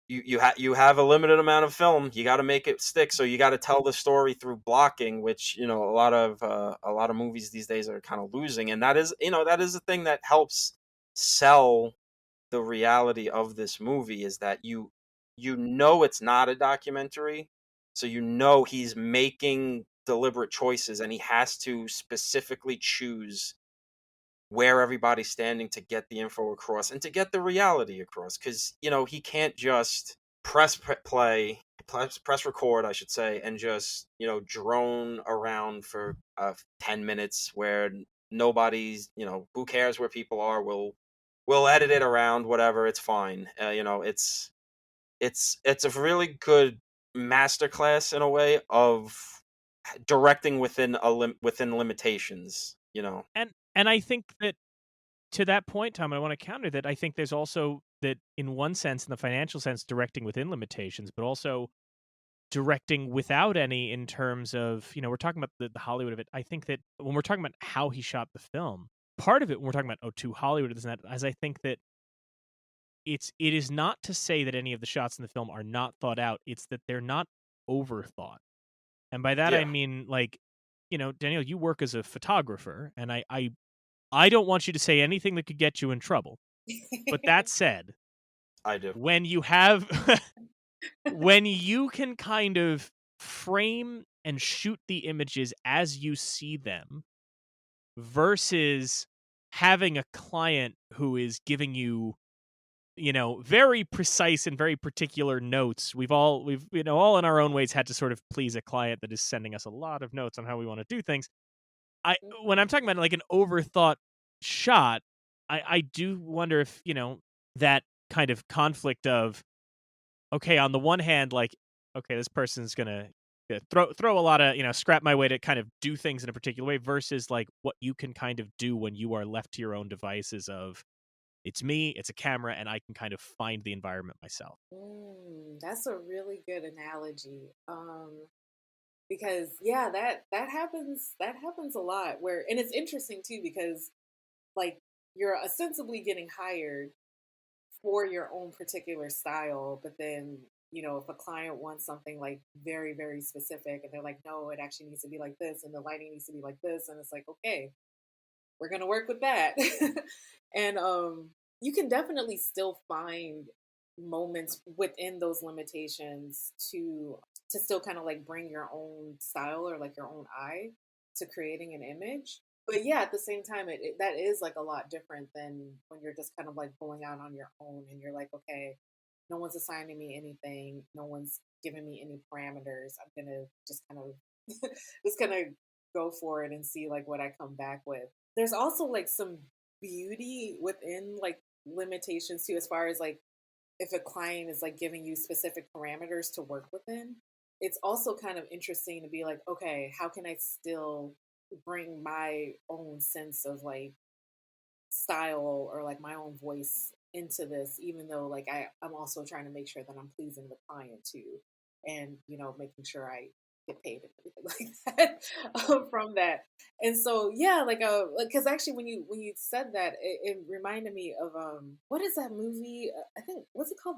you have a limited amount of film, you got to make it stick, so you got to tell the story through blocking, which a lot of movies these days are kind of losing. And that is the thing that helps sell the reality of this movie, is that it's not a documentary, so he's making deliberate choices, and he has to specifically choose where everybody's standing to get the info across and to get the reality across, because he can't just press record, I should say, and just drone around for 10 minutes where nobody's who cares where people are, we'll edit it around, whatever, it's fine. It's a really good masterclass in a way of directing within within limitations. And I think that, to that point, Tom, I want to counter that. I think there's also that, in one sense, in the financial sense, directing within limitations, but also directing without any, in terms of, we're talking about the Hollywood of it. I think that when we're talking about how he shot the film, part of it, when we're talking about, to Hollywood, is that, as I think that it is not to say that any of the shots in the film are not thought out. It's that they're not overthought. And by that, I mean, like, Danielle, you work as a photographer, and I don't want you to say anything that could get you in trouble. But that said, I do. when you have, when you can kind of frame and shoot the images as you see them, versus having a client who is giving you, very precise and very particular notes. We've all in our own ways had to sort of please a client that is sending us a lot of notes on how we want to do things. When I'm talking about like an overthought shot, I do wonder if, that kind of conflict of, okay, on the one hand, like, okay, this person's gonna throw a lot of, scrap my way to kind of do things in a particular way, versus like what you can kind of do when you are left to your own devices of, it's me, it's a camera, and I can kind of find the environment myself. That's a really good analogy. Because that happens a lot, and it's interesting too, because like you're ostensibly getting hired for your own particular style, but then if a client wants something like very, very specific, and they're like, no, it actually needs to be like this, and the lighting needs to be like this, and it's like, okay, we're gonna work with that. And you can definitely still find moments within those limitations to still kind of like bring your own style, or like your own eye to creating an image. But yeah, at the same time, that is like a lot different than when you're just kind of like going out on your own, and you're like, okay, no one's assigning me anything, no one's giving me any parameters. I'm gonna just kind of just kind of go for it and see like what I come back with. There's also like some beauty within like limitations too, as far as like if a client is like giving you specific parameters to work within. It's also kind of interesting to be like, okay, how can I still bring my own sense of like style, or like my own voice into this, even though like I'm also trying to make sure that I'm pleasing the client too, and making sure I get paid and everything like that from that. And so yeah, like because actually when you said that, it reminded me of what is that movie? I think, what's it called,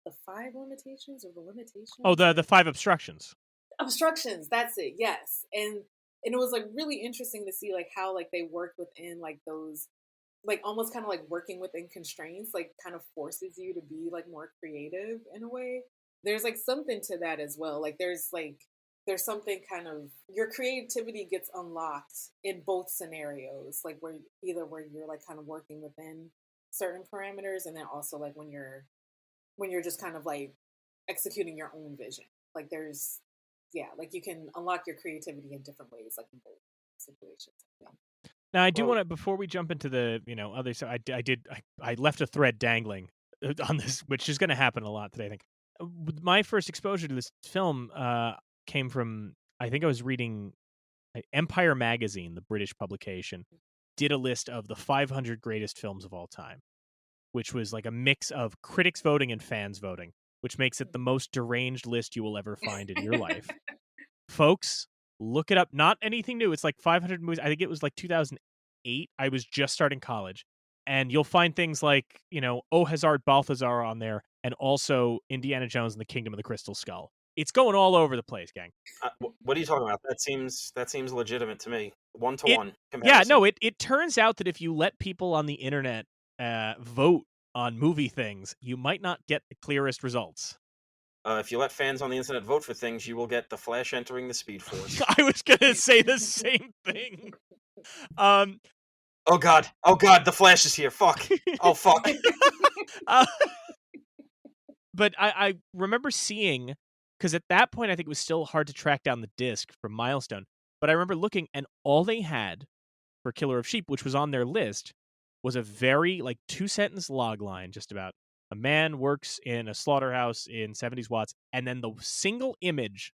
the five limitations, or the limitations? Oh, the five obstructions. Obstructions, that's it. Yes. And it was like really interesting to see like how like they work within like those, like almost kind of like working within constraints, like kind of forces you to be like more creative in a way. There's like something to that as well. Like there's something kind of, your creativity gets unlocked in both scenarios, like where you're like kind of working within certain parameters, and then also like when you're just kind of like executing your own vision. Like there's, yeah, like you can unlock your creativity in different ways, like in both situations. Yeah. Now, I do want to, before we jump into the other side, I left a thread dangling on this, which is going to happen a lot today, I think. My first exposure to this film came from, I think I was reading Empire Magazine, the British publication, did a list of the 500 greatest films of all time, which was like a mix of critics voting and fans voting, which makes it the most deranged list you will ever find in your life. Folks, look it up. Not anything new. It's like 500 movies. I think it was like 2008. I was just starting college. And you'll find things like, Oh Hazard Balthazar on there, and also Indiana Jones and the Kingdom of the Crystal Skull. It's going all over the place, gang. What are you talking about? That seems legitimate to me. One to It, one yeah, comparison. no, it turns out that if you let people on the internet vote on movie things, you might not get the clearest results. If you let fans on the internet vote for things, you will get the Flash entering the Speed Force. I was gonna say the same thing. Oh god, the Flash is here. Fuck. Oh fuck. uh, but I remember seeing, because at that point I think it was still hard to track down the disc from Milestone. But I remember looking, and all they had for Killer of Sheep, which was on their list, was a very 2-sentence log line, just about a man works in a slaughterhouse in 70s Watts, and then the single image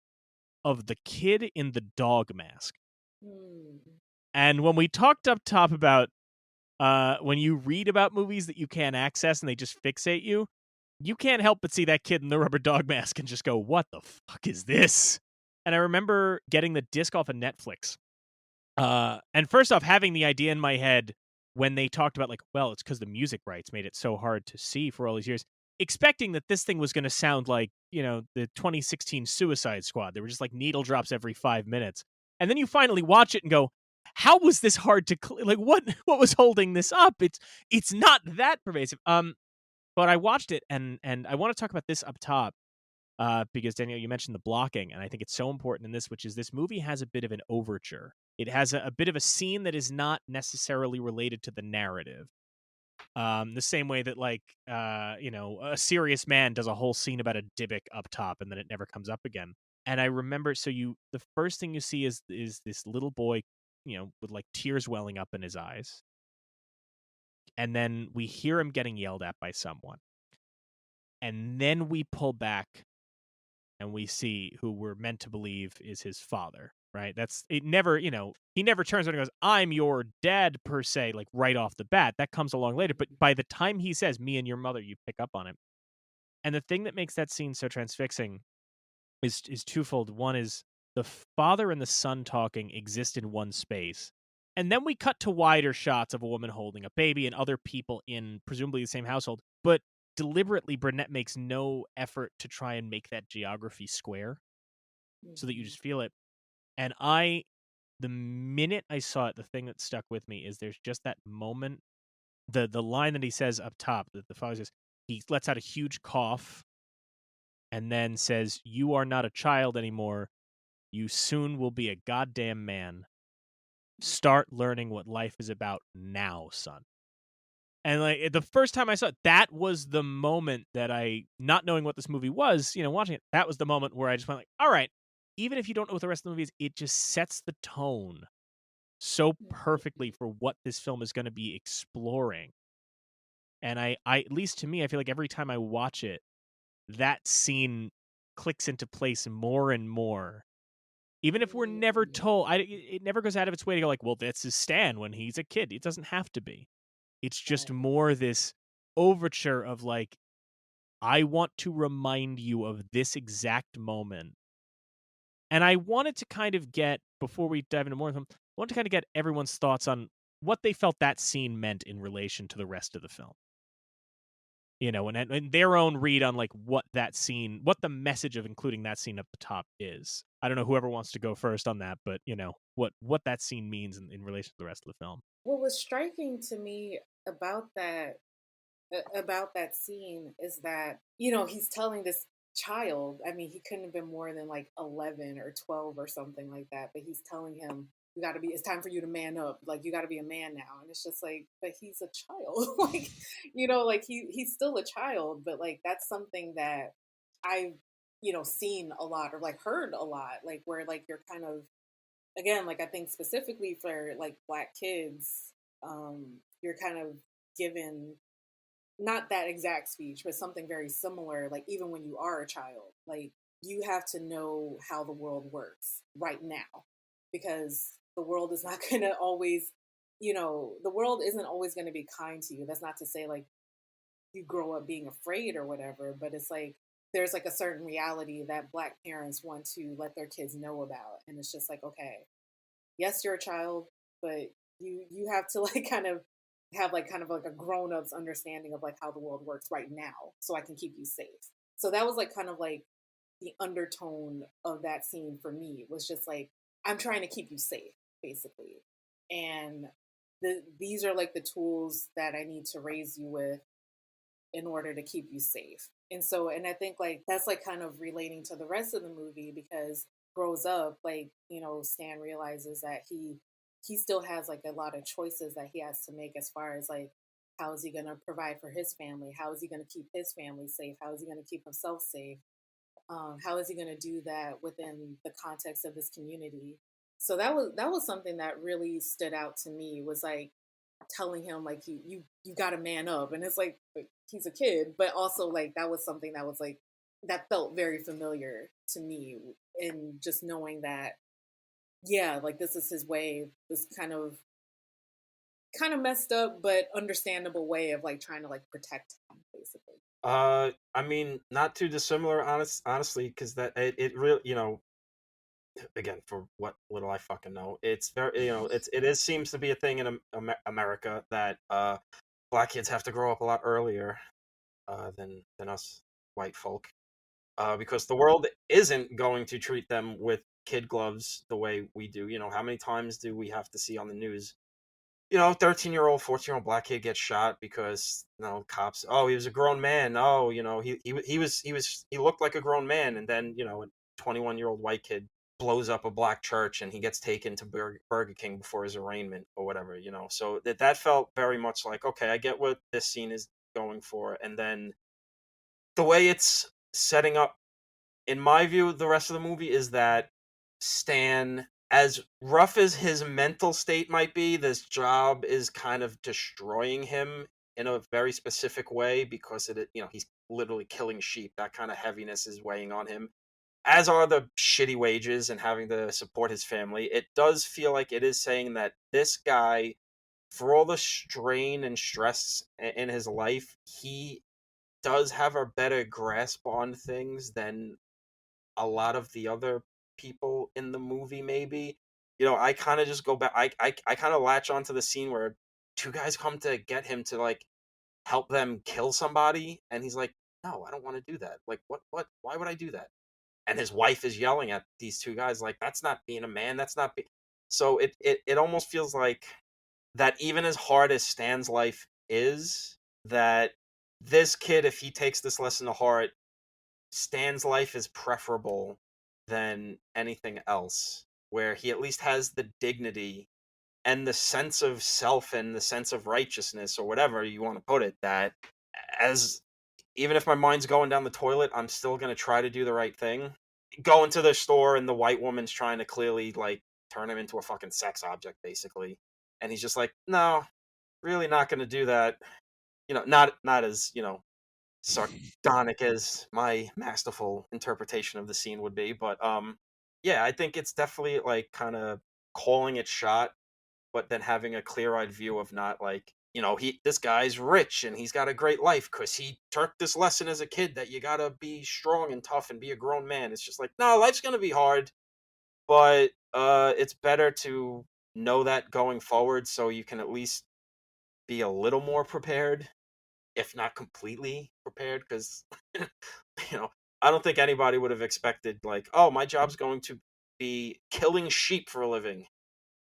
of the kid in the dog mask. And when we talked up top about when you read about movies that you can't access and they just fixate you, you can't help but see that kid in the rubber dog mask and just go, what the fuck is this? And I remember getting the disc off of Netflix. And first off, having the idea in my head when they talked about it's because the music rights made it so hard to see for all these years, expecting that this thing was going to sound like, the 2016 Suicide Squad. There were just needle drops every 5 minutes. And then you finally watch it and go, how was this hard to what was holding this up? It's not that pervasive. But I watched it, and I want to talk about this up top. Because Danielle, you mentioned the blocking, and I think it's so important in this, which is this movie has a bit of an overture. It has a bit of a scene that is not necessarily related to the narrative. The same way that a serious man does a whole scene about a Dybbuk up top, and then it never comes up again. And I remember, the first thing you see is this little boy, with tears welling up in his eyes, and then we hear him getting yelled at by someone, and then we pull back. And we see who we're meant to believe is his father, right? That's it. Never, he never turns around and goes, "I'm your dad," per se, right off the bat. That comes along later. But by the time he says, "Me and your mother," you pick up on it. And the thing that makes that scene so transfixing is twofold. One is the father and the son talking exist in one space. And then we cut to wider shots of a woman holding a baby and other people in presumably the same household. But deliberately, Burnett makes no effort to try and make that geography square so that you just feel it. And the minute I saw it, the thing that stuck with me is there's just that moment, the line that he says up top, that the father says, he lets out a huge cough and then says, "You are not a child anymore. You soon will be a goddamn man. Start learning what life is about now, son." And the first time I saw it, that was the moment that I, not knowing what this movie was, watching it, that was the moment where I just went all right, even if you don't know what the rest of the movie is, it just sets the tone so perfectly for what this film is going to be exploring. And I, at least to me, I feel like every time I watch it, that scene clicks into place more and more. Even if we're never told, it never goes out of its way to go well, that's his Stan when he's a kid. It doesn't have to be. It's just more this overture of I want to remind you of this exact moment. And I wanted to kind of get, before we dive into more of them, I want to kind of get everyone's thoughts on what they felt that scene meant in relation to the rest of the film. And their own read on what that scene, what the message of including that scene up the top is. I don't know whoever wants to go first on that, but what that scene means in relation to the rest of the film. What was striking to me about that scene is that he's telling this child, I mean, he couldn't have been more than 11 or 12 or something like that, but he's telling him, it's time for you to man up, you got to be a man now. And it's just but he's a child. He's still a child, but that's something that I've seen a lot, or heard a lot, where you're kind of, again, I think specifically for Black kids, you're kind of given not that exact speech, but something very similar. Even when you are a child, you have to know how the world works right now, because the world is not going to always, the world isn't always going to be kind to you. That's not to say you grow up being afraid or whatever, but it's there's a certain reality that Black parents want to let their kids know about. And it's just okay, yes, you're a child, but you have to kind of have like kind of like a grown-up's understanding of like how the world works right now so I can keep you safe. So that was like kind of like the undertone of that scene for me was just like, I'm trying to keep you safe, basically. And these are like the tools that I need to raise you with in order to keep you safe. And so, and I think like that's like kind of relating to the rest of the movie because grows up, like, you know, Stan realizes that he still has like a lot of choices that he has to make as far as like how is he going to provide for his family? How is he going to keep his family safe? How is he going to keep himself safe? How is he going to do that within the context of his community? So that was something that really stood out to me was like telling him like you got to man up, and it's like he's a kid, but also like that was something that was like that felt very familiar to me, and just knowing that yeah, like this is his way, this kind of messed up but understandable way of like trying to like protect him, basically. I mean, not too dissimilar, honestly, because that it really, again, for what little I fucking know, it's very, it is seems to be a thing in America that black kids have to grow up a lot earlier than us white folk, because the world isn't going to treat them with kid gloves the way we do. How many times do we have to see on the news? 13-year-old, 14-year-old black kid gets shot because cops. Oh, he was a grown man. Oh, he looked like a grown man, and then a 21-year-old white kid blows up a black church and he gets taken to Burger King before his arraignment or whatever. So that felt very much like, okay, I get what this scene is going for, and then the way it's setting up, in my view, the rest of the movie is that Stan, as rough as his mental state might be, this job is kind of destroying him in a very specific way because he's literally killing sheep. That kind of heaviness is weighing on him, as are the shitty wages and having to support his family. It does feel like it is saying that this guy, for all the strain and stress in his life, he does have a better grasp on things than a lot of the other people in the movie. Maybe I kind of just go back. I kind of latch onto the scene where two guys come to get him to like help them kill somebody, and he's like, no, I don't want to do that. Like, what why would I do that? And his wife is yelling at these two guys like, that's not being a man, that's not so it almost feels like that, even as hard as Stan's life is, that this kid, if he takes this lesson to heart, Stan's life is preferable than anything else, where he at least has the dignity and the sense of self and the sense of righteousness, or whatever you want to put it, that as even if my mind's going down the toilet, I'm still going to try to do the right thing. Go into the store and the white woman's trying to clearly like turn him into a fucking sex object, basically. And he's just like, no, really not going to do that. Not as, sardonic as my masterful interpretation of the scene would be, but yeah, I think it's definitely like kind of calling it shot, but then having a clear-eyed view of not like, this guy's rich and he's got a great life because he took this lesson as a kid that you gotta be strong and tough and be a grown man. It's just like, no, life's gonna be hard, but it's better to know that going forward so you can at least be a little more prepared, if not completely prepared, because I don't think anybody would have expected like, oh, my job's going to be killing sheep for a living.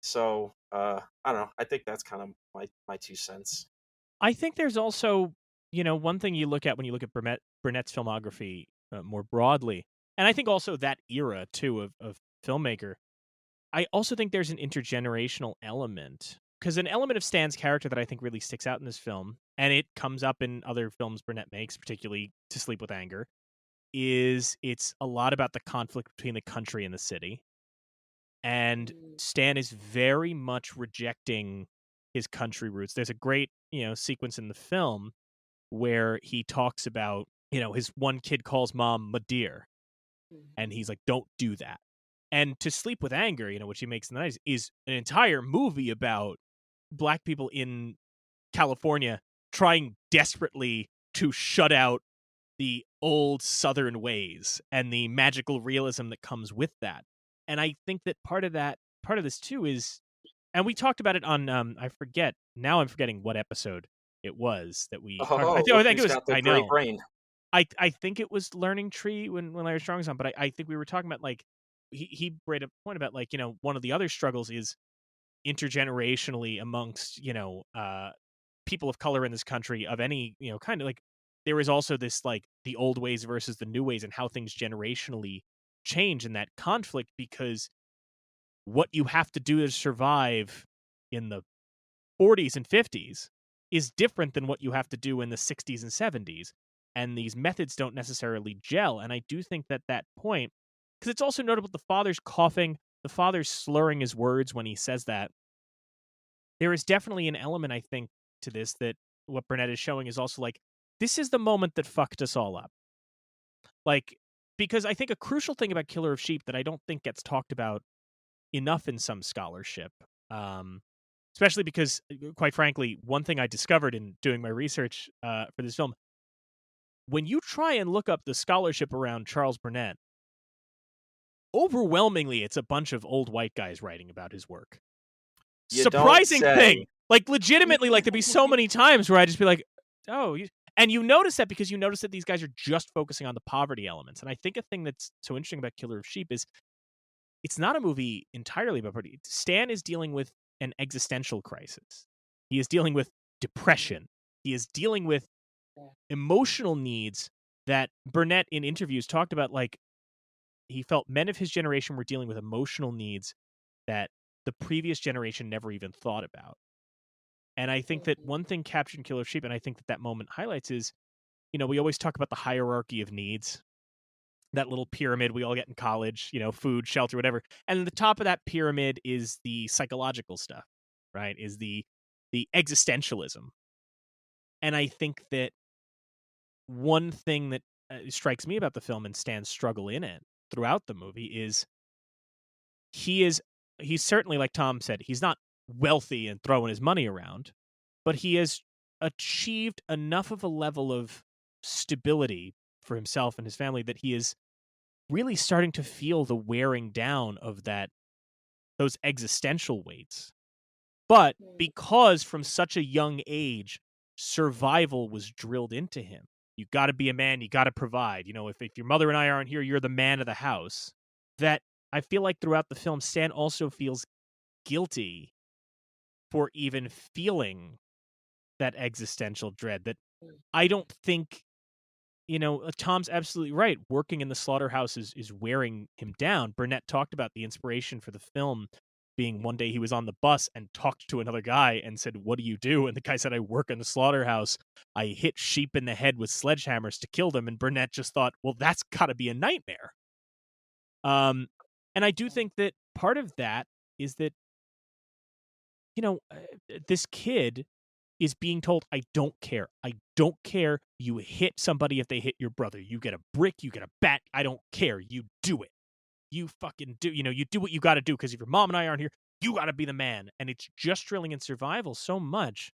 So I don't know. I think that's kind of my 2 cents. I think there's also, one thing you look at when you look at Burnett's filmography more broadly, and I think also that era too of filmmaker. I also think there's an intergenerational element, because an element of Stan's character that I think really sticks out in this film, and it comes up in other films Burnett makes, particularly To Sleep with Anger, is it's a lot about the conflict between the country and the city. And Stan is very much rejecting his country roots. There's a great, sequence in the film where he talks about, his one kid calls mom "ma dear," and he's like, "Don't do that." And To Sleep with Anger, which he makes in the 90s, is an entire movie about black people in California trying desperately to shut out the old Southern ways and the magical realism that comes with that. And I think that part of this too is, and we talked about it on, I forget, now I'm forgetting what episode it was that we talked about. Oh, I look think it who's was. got the I great know. brain. I think it was Learning Tree when Larry Strong was on, but I think we were talking about like he made a point about like one of the other struggles is intergenerationally amongst people of color in this country of any kind of like there is also this like the old ways versus the new ways and how things generationally change in that conflict because what you have to do to survive in the 40s and 50s is different than what you have to do in the 60s and 70s. And these methods don't necessarily gel. And I do think that point, because it's also notable the father's coughing, the father's slurring his words when he says that. There is definitely an element, I think, to this that what Burnett is showing is also like, this is the moment that fucked us all up. Like, because I think a crucial thing about Killer of Sheep that I don't think gets talked about enough in some scholarship, especially because, quite frankly, one thing I discovered in doing my research for this film, when you try and look up the scholarship around Charles Burnett, overwhelmingly it's a bunch of old white guys writing about his work. You don't Surprising say. thing. Like, legitimately, like, there'd be so many times where I'd just be like, oh, and you notice that because you notice that these guys are just focusing on the poverty elements. And I think a thing that's so interesting about Killer of Sheep is it's not a movie entirely about poverty. Stan is dealing with an existential crisis. He is dealing with depression. He is dealing with emotional needs that Burnett in interviews talked about. Like, he felt men of his generation were dealing with emotional needs that the previous generation never even thought about. And I think that one thing captured in Killer of Sheep, and I think that moment highlights is, we always talk about the hierarchy of needs, that little pyramid we all get in college, food, shelter, whatever. And the top of that pyramid is the psychological stuff, right? Is the existentialism. And I think that one thing that strikes me about the film and Stan's struggle in it throughout the movie is he's certainly, like Tom said, he's not wealthy and throwing his money around, but he has achieved enough of a level of stability for himself and his family that he is really starting to feel the wearing down of those existential weights. But because from such a young age, survival was drilled into him. You got to be a man, you got to provide. If your mother and I aren't here, you're the man of the house. That I feel like throughout the film, Stan also feels guilty for even feeling that existential dread that I don't think, Tom's absolutely right. Working in the slaughterhouse is wearing him down. Burnett talked about the inspiration for the film being one day he was on the bus and talked to another guy and said, "What do you do?" And the guy said, "I work in the slaughterhouse. I hit sheep in the head with sledgehammers to kill them." And Burnett just thought, well, that's got to be a nightmare. And I do think that part of that is that, this kid is being told, I don't care. I don't care. You hit somebody if they hit your brother. You get a brick, you get a bat. I don't care. You do it. You fucking do. You do what you got to do because if your mom and I aren't here, you got to be the man. And it's just drilling in survival so much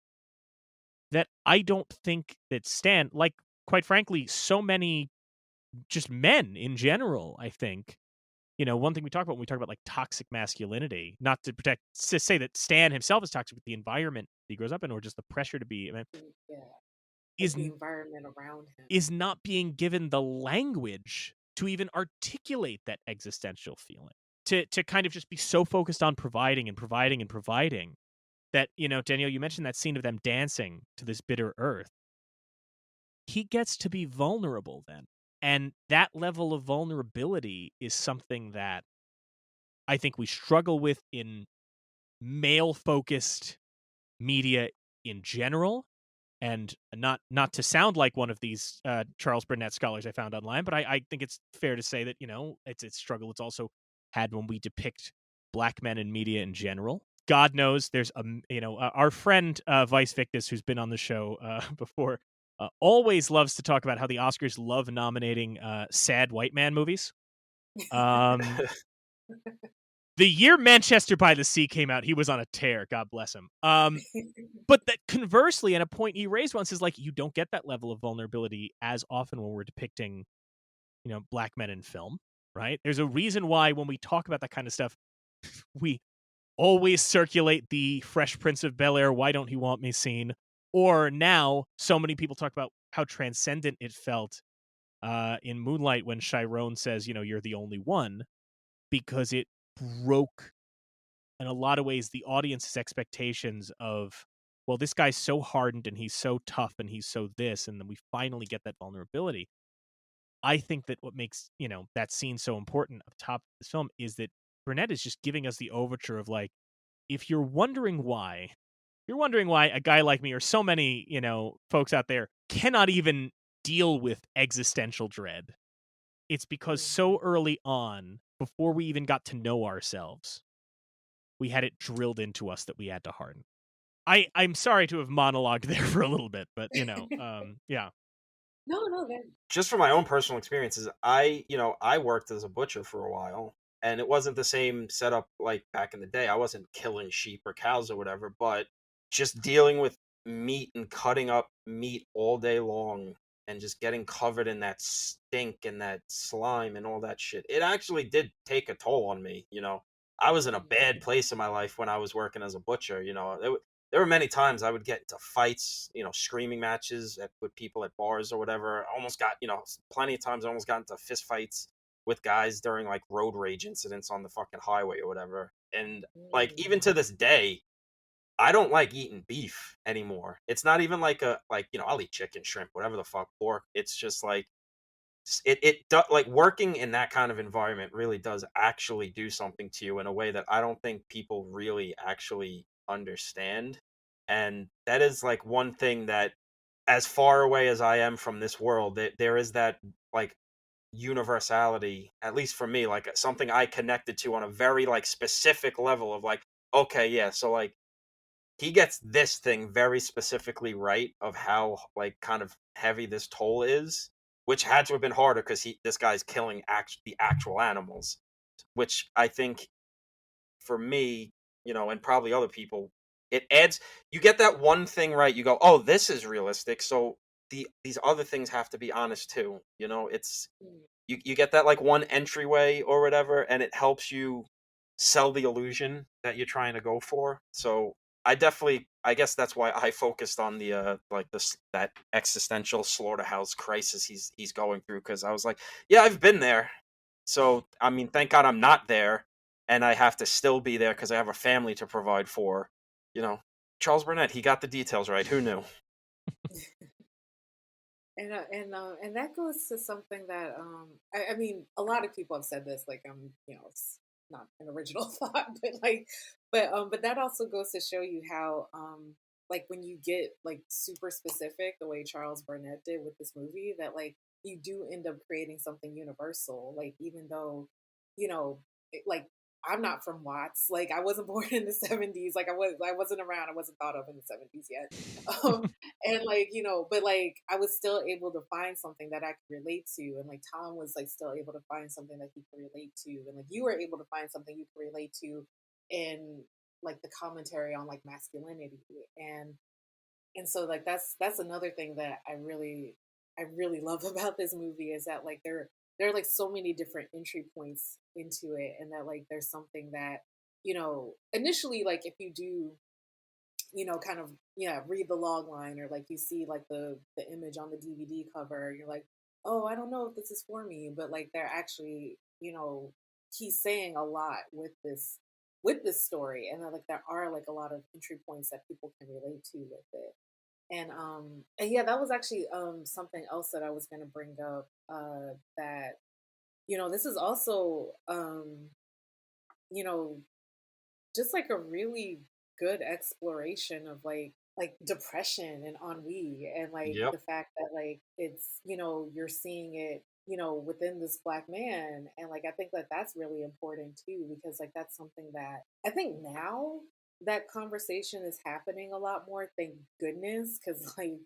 that I don't think that Stan, like, quite frankly, so many just men in general, I think, one thing we talk about when we talk about like toxic masculinity, not to say that Stan himself is toxic with the environment he grows up in, or just the pressure to be, is the environment around him is not being given the language to even articulate that existential feeling. To kind of just be so focused on providing and providing and providing that, Danielle, you mentioned that scene of them dancing to this bitter earth. He gets to be vulnerable then. And that level of vulnerability is something that I think we struggle with in male-focused media in general. And not to sound like one of these Charles Burnett scholars I found online, but I think it's fair to say that, it's a struggle it's also had when we depict black men in media in general. God knows there's our friend Vice Victus, who's been on the show before, always loves to talk about how the Oscars love nominating sad white man movies. The year Manchester by the Sea came out, he was on a tear. God bless him. But that conversely, and a point he raised once is like, you don't get that level of vulnerability as often when we're depicting, black men in film, right? There's a reason why when we talk about that kind of stuff, we always circulate the Fresh Prince of Bel-Air, why don't you want me scene. Or now, so many people talk about how transcendent it felt in Moonlight when Chiron says, you're the only one, because it broke, in a lot of ways, the audience's expectations of, well, this guy's so hardened and he's so tough and he's so this, and then we finally get that vulnerability. I think that what makes, that scene so important up top of this film is that Burnett is just giving us the overture of, like, if you're wondering why a guy like me or so many, folks out there cannot even deal with existential dread, it's because so early on, before we even got to know ourselves, we had it drilled into us that we had to harden. I'm sorry to have monologued there for a little bit, but yeah. No, that. Just from my own personal experiences, I worked as a butcher for a while, and it wasn't the same setup like back in the day. I wasn't killing sheep or cows or whatever, but just dealing with meat and cutting up meat all day long and just getting covered in that stink and that slime and all that shit. It actually did take a toll on me. I was in a bad place in my life when I was working as a butcher. There were many times I would get into fights, screaming matches with people at bars or whatever. I almost got, plenty of times I almost got into fist fights with guys during like road rage incidents on the fucking highway or whatever. And like even to this day, I don't like eating beef anymore. It's not even like I'll eat chicken, shrimp, whatever the fuck, pork. It's just like like working in that kind of environment really does actually do something to you in a way that I don't think people really actually understand. And that is like one thing that, as far away as I am from this world, there is that like universality, at least for me, like something I connected to on a very like specific level of like, okay, yeah, so like he gets this thing very specifically right of how like kind of heavy this toll is, which had to have been harder because this guy's killing the actual animals, which I think for me, and probably other people, it adds. You get that one thing right, you go, oh, this is realistic. So these other things have to be honest too. It's you get that like one entryway or whatever, and it helps you sell the illusion that you're trying to go for. So I guess that's why I focused on the like this that existential slaughterhouse crisis he's going through, because I was like, yeah, I've been there. So I mean, thank God I'm not there, and I have to still be there because I have a family to provide for. Charles Burnett, he got the details right. Who knew? And that goes to something that I mean, a lot of people have said this, like, it's not an original thought, but like, but that also goes to show you how like when you get like super specific the way Charles Burnett did with this movie, that like you do end up creating something universal, like even though like I'm not from Watts. Like I wasn't born in the '70s. Like I wasn't around. I wasn't thought of in the '70s yet. And like but like I was still able to find something that I could relate to, and like Tom was like still able to find something that he could relate to, and like you were able to find something you could relate to in like the commentary on like masculinity, and so like that's another thing that I really love about this movie, is that like there are like so many different entry points into it, and that like there's something that initially, like if you do kind of read the log line, or like you see like the image on the DVD cover, you're like, oh, I don't know if this is for me, but like they're actually he's saying a lot with this story, and that like there are like a lot of entry points that people can relate to with it. And yeah, that was actually something else that I was going to bring up, that this is also you know just like a really good exploration of like depression and ennui, and like Yep. the fact that like it's you're seeing it within this black man, and like I think that that's really important too, because like that's something that I think now that conversation is happening a lot more, thank goodness, because like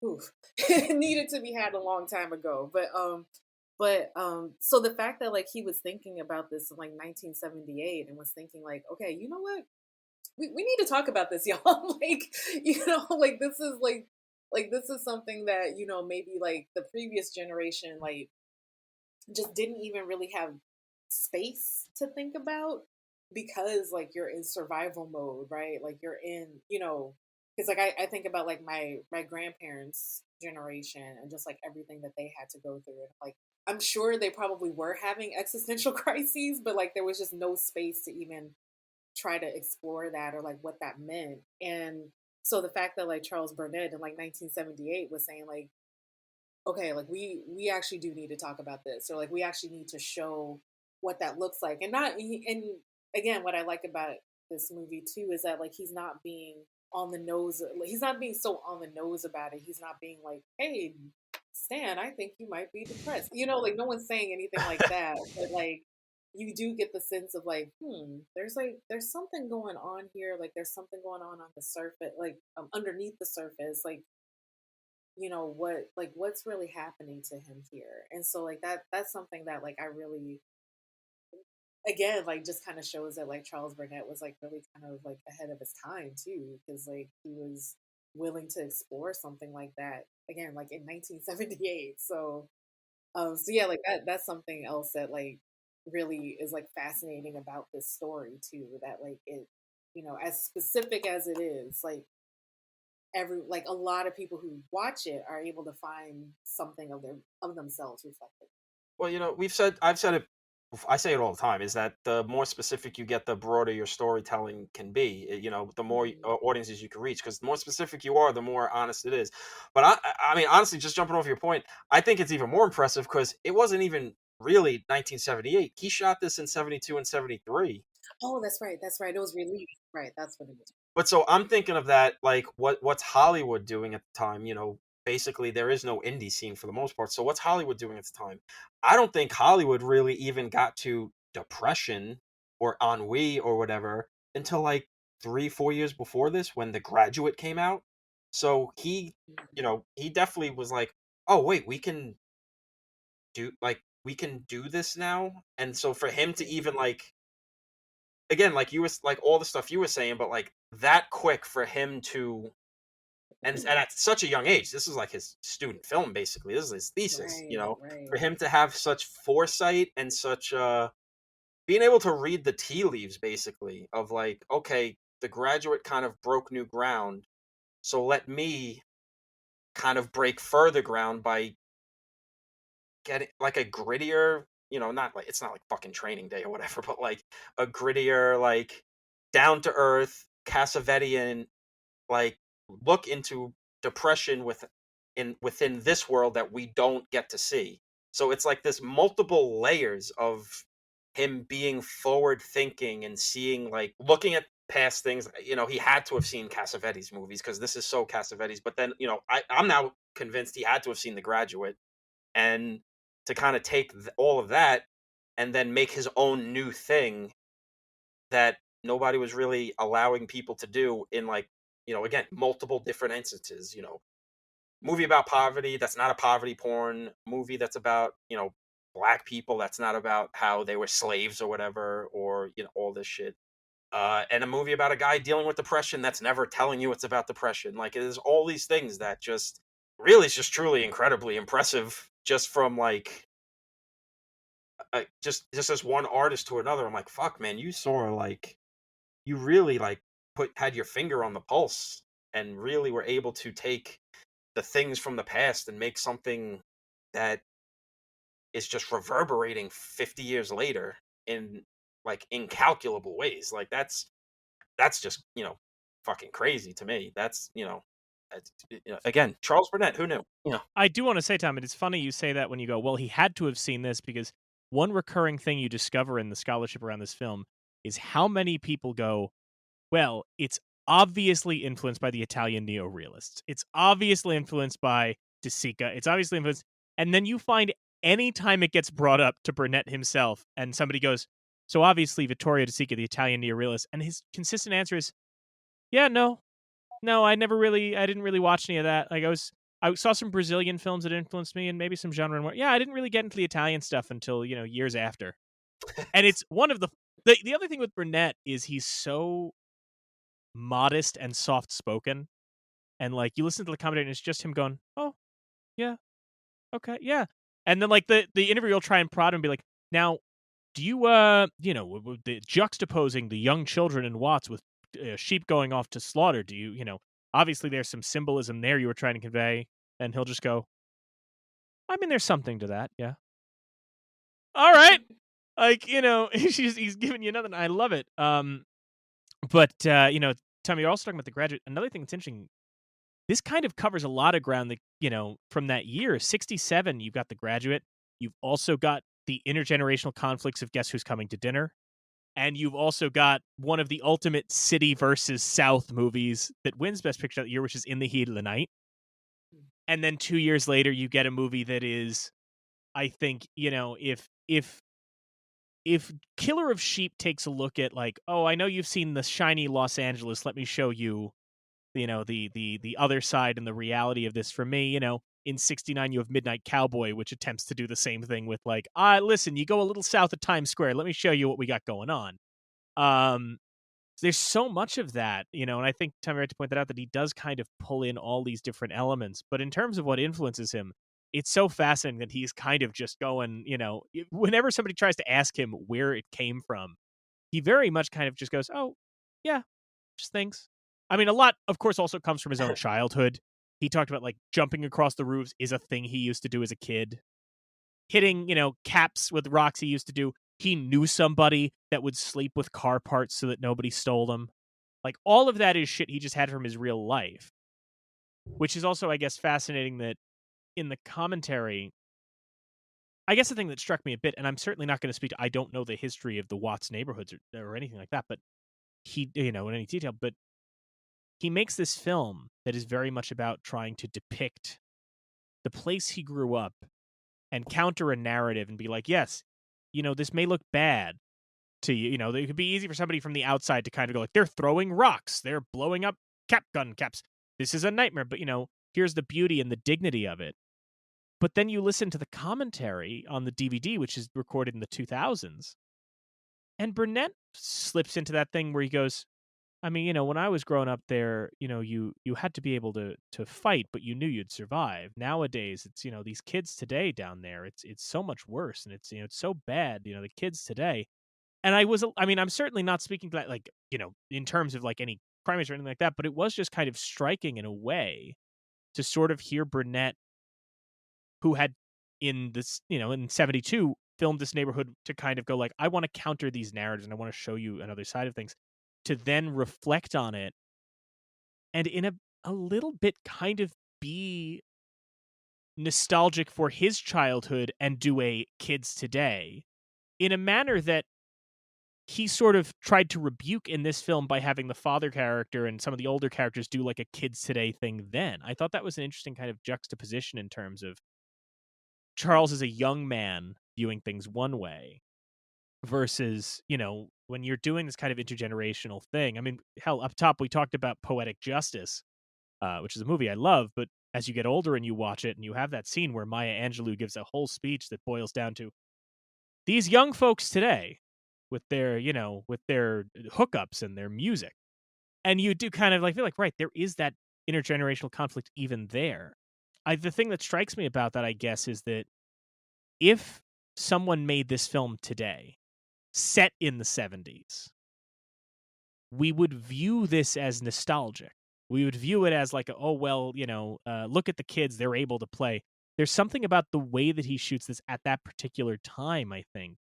oof, it needed to be had a long time ago. But so the fact that like he was thinking about this in like 1978 and was thinking like, okay, you know what, we need to talk about this, y'all. Like, like this is something that maybe like the previous generation like just didn't even really have space to think about. because like you're in survival mode, right? Like you're in, because like I think about like my grandparents' generation and just like everything that they had to go through. And like I'm sure they probably were having existential crises, but like there was just no space to even try to explore that or like what that meant. And so the fact that like Charles Burnett in like 1978 was saying like, okay, like we actually do need to talk about this, or like we actually need to show what that looks like. And not and again, what I like about this movie too is that like he's not being on the nose, he's not being so on the nose about it. He's not being like, hey Stan, I think you might be depressed, like no one's saying anything like that, but like you do get the sense of there's something going on here, like there's something going on the surface, like underneath the surface, like what's really happening to him here. And so like that's something that like I really, again, like just kind of shows that like Charles Burnett was like really kind of like ahead of his time too, because like he was willing to explore something like that again like in 1978. So yeah, like that's something else that like really is like fascinating about this story too, that like it, as specific as it is, like a lot of people who watch it are able to find something of themselves reflected. Well, I've said it, I say it all the time, is that the more specific you get, the broader your storytelling can be. The more Mm. audiences you can reach, because the more specific you are, the more honest it is. But I mean, honestly, just jumping off your point, I think it's even more impressive because it wasn't even really 1978. He shot this in 72 and 73. Oh, that's right. That's right. It was released. Right. That's what it was. But so I'm thinking of that, like what's Hollywood doing at the time? Basically there is no indie scene for the most part. So what's Hollywood doing at the time? I don't think Hollywood really even got to depression or ennui or whatever until like 3-4 years before this, when The Graduate came out. So he definitely was like, oh wait, we can do this now. And so for him to even like, again, like you was like all the stuff you were saying, but like that quick for him to, and at such a young age, this is like his student film basically. This is his thesis, Right. for Right. him to have such foresight and such being able to read the tea leaves basically of like, okay, The Graduate kind of broke new ground, so let me kind of break further ground by getting like a grittier, not like, it's not like fucking Training Day or whatever, but like a grittier, like down to earth Cassavetean, like look into depression within this world that we don't get to see. So it's like this multiple layers of him being forward thinking and seeing, like looking at past things. He had to have seen Cassavetes movies because this is so Cassavetes. But then I'm now convinced he had to have seen The Graduate, and to kind of take all of that and then make his own new thing that nobody was really allowing people to do in, like, again, multiple different instances. Movie about poverty that's not a poverty porn movie, that's about black people, that's not about how they were slaves or whatever, or all this shit. And a movie about a guy dealing with depression that's never telling you it's about depression. Like, it is all these things that just really is just truly incredibly impressive, just from like just as one artist to another. I'm like, fuck, man, you saw, like, you really like had your finger on the pulse and really were able to take the things from the past and make something that is just reverberating 50 years later in like incalculable ways. Like, that's just fucking crazy to me. Again, Charles Burnett, who knew? I do want to say, Tom, it is funny you say that when you go, well, he had to have seen this, because one recurring thing you discover in the scholarship around this film is how many people go, well, it's obviously influenced by the Italian neo-realists. It's obviously influenced by De Sica. It's obviously influenced. And then you find any time it gets brought up to Burnett himself and somebody goes, so obviously Vittorio De Sica, the Italian neo-realist, and his consistent answer is, yeah, no, I didn't really watch any of that. Like, I saw some Brazilian films that influenced me, and maybe some genre noir. Yeah, I didn't really get into the Italian stuff until years after. And it's one of the other thing with Burnett is he's so modest and soft spoken, and like you listen to the commentary and it's just him going, oh yeah, okay, yeah, and then like the interviewer will try and prod him and be like, now do you juxtaposing the young children in Watts with sheep going off to slaughter, do you obviously there's some symbolism there you were trying to convey, and he'll just go, I mean, there's something to that, yeah. All right, like he's giving you another. I love it. But Tommy, you're also talking about The Graduate. Another thing that's interesting. This kind of covers a lot of ground that, from that year, 67, you've got The Graduate. You've also got the intergenerational conflicts of Guess Who's Coming to Dinner. And you've also got one of the ultimate city versus South movies that wins Best Picture that year, which is In the Heat of the Night. And then 2 years later, you get a movie that is, I think, if Killer of Sheep takes a look at like, oh, I know you've seen the shiny Los Angeles, let me show you, the other side and the reality of this. For me, in 69 you have Midnight Cowboy, which attempts to do the same thing with like, listen, you go a little south of Times Square, let me show you what we got going on. There's so much of that, and I think Tommy right to point that out, that he does kind of pull in all these different elements. But in terms of what influences him, it's so fascinating that he's kind of just going, whenever somebody tries to ask him where it came from, he very much kind of just goes, oh, yeah, just things. I mean, a lot, of course, also comes from his own childhood. He talked about like jumping across the roofs is a thing he used to do as a kid. Hitting, caps with rocks he used to do. He knew somebody that would sleep with car parts so that nobody stole them. Like, all of that is shit he just had from his real life. Which is also, I guess, fascinating that in the commentary, I guess the thing that struck me a bit, and I'm certainly not going to speak to, I don't know the history of the Watts neighborhoods or anything like that, but he, in any detail, but he makes this film that is very much about trying to depict the place he grew up and counter a narrative and be like, yes, this may look bad to you. It could be easy for somebody from the outside to kind of go like, they're throwing rocks, they're blowing up gun caps. This is a nightmare, but here's the beauty and the dignity of it. But then you listen to the commentary on the DVD, which is recorded in the 2000s, and Burnett slips into that thing where he goes, I mean, when I was growing up there, you had to be able to fight, but you knew you'd survive. Nowadays, it's, these kids today down there, it's so much worse, and it's, it's so bad, the kids today. And I'm certainly not speaking to that, like, in terms of like any crime or anything like that, but it was just kind of striking in a way to sort of hear Burnett, who had in this, in 72 filmed this neighborhood, to kind of go like, I want to counter these narratives and I want to show you another side of things, to then reflect on it and in a little bit kind of be nostalgic for his childhood and do a kids today in a manner that he sort of tried to rebuke in this film by having the father character and some of the older characters do like a kids today thing then. I thought that was an interesting kind of juxtaposition in terms of Charles as a young man viewing things one way versus, when you're doing this kind of intergenerational thing. I mean, hell, up top, we talked about Poetic Justice, which is a movie I love, but as you get older and you watch it and you have that scene where Maya Angelou gives a whole speech that boils down to these young folks today with their, with their hookups and their music. And you do kind of like feel like, right, there is that intergenerational conflict even there. The thing that strikes me about that, I guess, is that if someone made this film today, set in the 70s, we would view this as nostalgic. We would view it as like, oh, well, look at the kids, they're able to play. There's something about the way that he shoots this at that particular time, I think,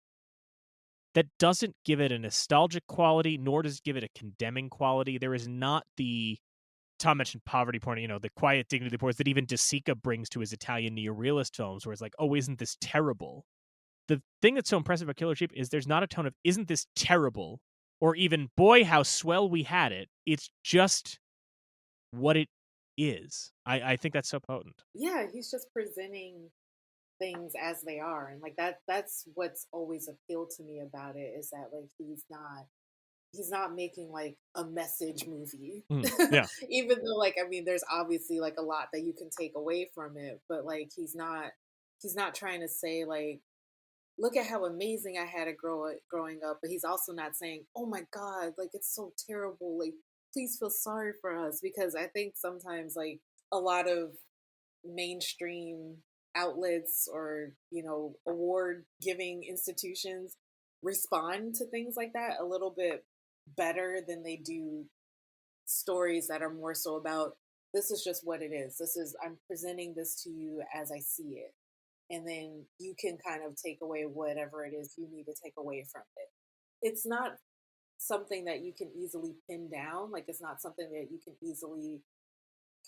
that doesn't give it a nostalgic quality, nor does it give it a condemning quality. There is not the, Tom mentioned poverty porn, the quiet dignity of the poor that even De Sica brings to his Italian neo-realist films, where it's like, oh, isn't this terrible? The thing that's so impressive about Killer Sheep is there's not a tone of, isn't this terrible? Or even, boy, how swell we had it. It's just what it is. I think that's so potent. Yeah, he's just presenting things as they are, and like that's what's always appealed to me about it, is that like he's not making like a message movie. Yeah. Even though like, I mean, there's obviously like a lot that you can take away from it, but like he's not trying to say like, look at how amazing I had it growing up, but he's also not saying, oh my god, like it's so terrible, like please feel sorry for us. Because I think sometimes like a lot of mainstream outlets or award giving institutions, respond to things like that a little bit better than they do stories that are more so about, this is just what it is. This is, I'm presenting this to you as I see it. And then you can kind of take away whatever it is you need to take away from it. It's not something that you can easily pin down. Like, it's not something that you can easily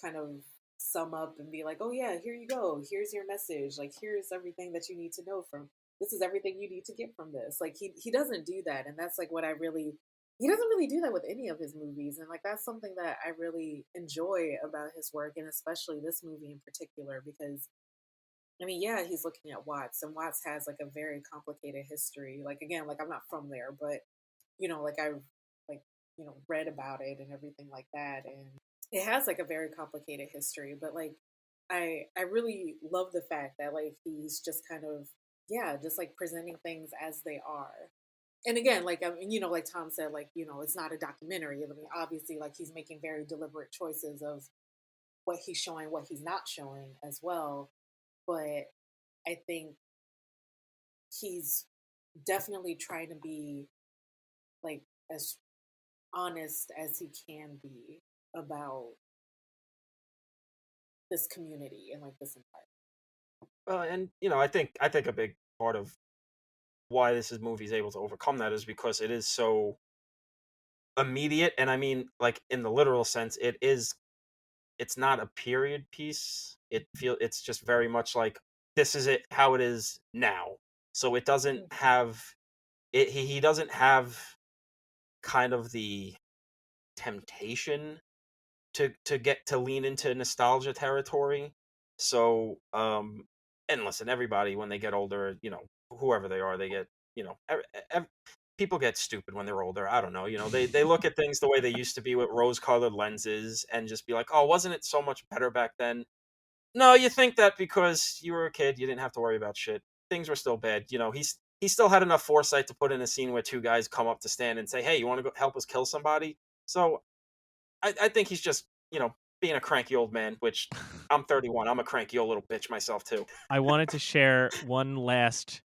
kind of sum up and be like, oh yeah, here you go. Here's your message. Like, here's everything that you need to know from, this is everything you need to get from this. Like, he doesn't do that. And that's like what I really, he doesn't really do that with any of his movies. And like, that's something that I really enjoy about his work, and especially this movie in particular, because I mean, yeah, he's looking at Watts, and Watts has like a very complicated history. Like, again, like I'm not from there, but like I've like read about it and everything like that, and it has like a very complicated history. But like, I really love the fact that like he's just kind of, yeah, just like presenting things as they are. And again, like I mean, like Tom said, like it's not a documentary. I mean, obviously, like he's making very deliberate choices of what he's showing, what he's not showing as well. But I think he's definitely trying to be like as honest as he can be about this community and like this environment. And I think a big part of why this movie is able to overcome that is because it is so immediate, and I mean, like in the literal sense, it's not a period piece. It's just very much like, this is it how it is now. So it doesn't have it. He doesn't have kind of the temptation to get to lean into nostalgia territory. So and listen, everybody when they get older, whoever they are, they get, people get stupid when they're older. I don't know, they look at things the way they used to be with rose-colored lenses and just be like, oh, wasn't it so much better back then? No, you think that because you were a kid, you didn't have to worry about shit. Things were still bad. He still had enough foresight to put in a scene where two guys come up to stand and say, hey, you want to go help us kill somebody? So I think he's just, being a cranky old man, which I'm 31. I'm a cranky old little bitch myself, too. I wanted to share one last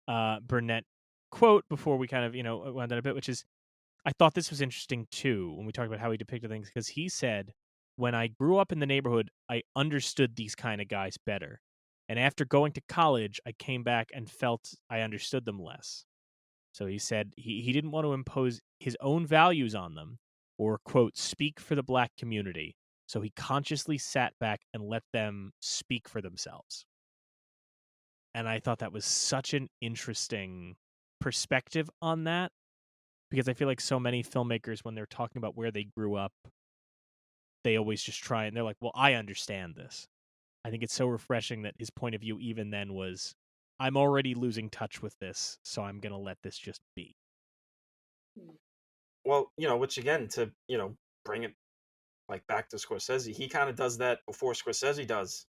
Burnett quote before we kind of, wound down a bit, which is, I thought this was interesting too when we talked about how he depicted things, because he said, when I grew up in the neighborhood, I understood these kind of guys better. And after going to college, I came back and felt I understood them less. So he said he didn't want to impose his own values on them or, quote, speak for the black community. So he consciously sat back and let them speak for themselves. And I thought that was such an interesting perspective on that, because I feel like so many filmmakers, when they're talking about where they grew up, they always just try and they're like, well, I understand this. I think it's so refreshing that his point of view even then was, I'm already losing touch with this, so I'm going to let this just be. Well, which again, to, bring it like back to Scorsese, he kind of does that before Scorsese does.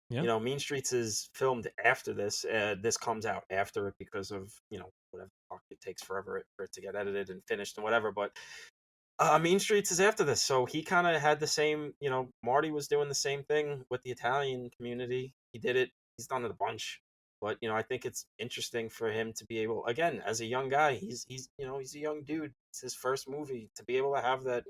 Yeah. Mean Streets is filmed after this. This comes out after it because of, whatever it takes forever for it to get edited and finished and whatever. But Mean Streets is after this. So he kind of had the same, Marty was doing the same thing with the Italian community. He did it. He's done it a bunch. But, I think it's interesting for him to be able, again, as a young guy, he's he's a young dude. It's his first movie, to be able to have that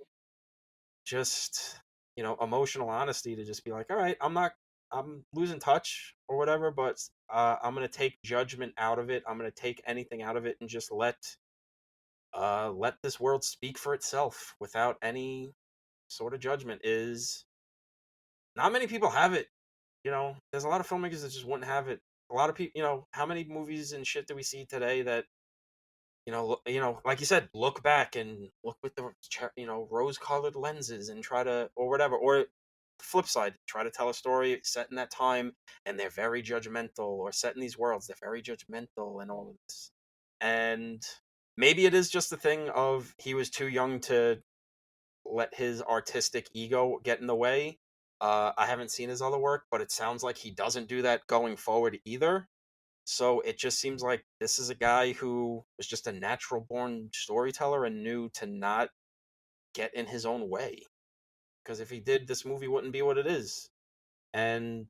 just, emotional honesty to just be like, all right, I'm losing touch or whatever, but I'm going to take judgment out of it. I'm going to take anything out of it and just let this world speak for itself without any sort of judgment. Is not many people have it. There's a lot of filmmakers that just wouldn't have it. A lot of people, how many movies and shit do we see today that, like you said, look back and look with the, rose-colored lenses and try to, or whatever, or flip side, try to tell a story set in that time and they're very judgmental, or set in these worlds, they're very judgmental and all of this. And maybe it is just a thing of he was too young to let his artistic ego get in the way. I haven't seen his other work, but it sounds like he doesn't do that going forward either. So it just seems like this is a guy who was just a natural born storyteller and knew to not get in his own way. Because if he did, this movie wouldn't be what it is. And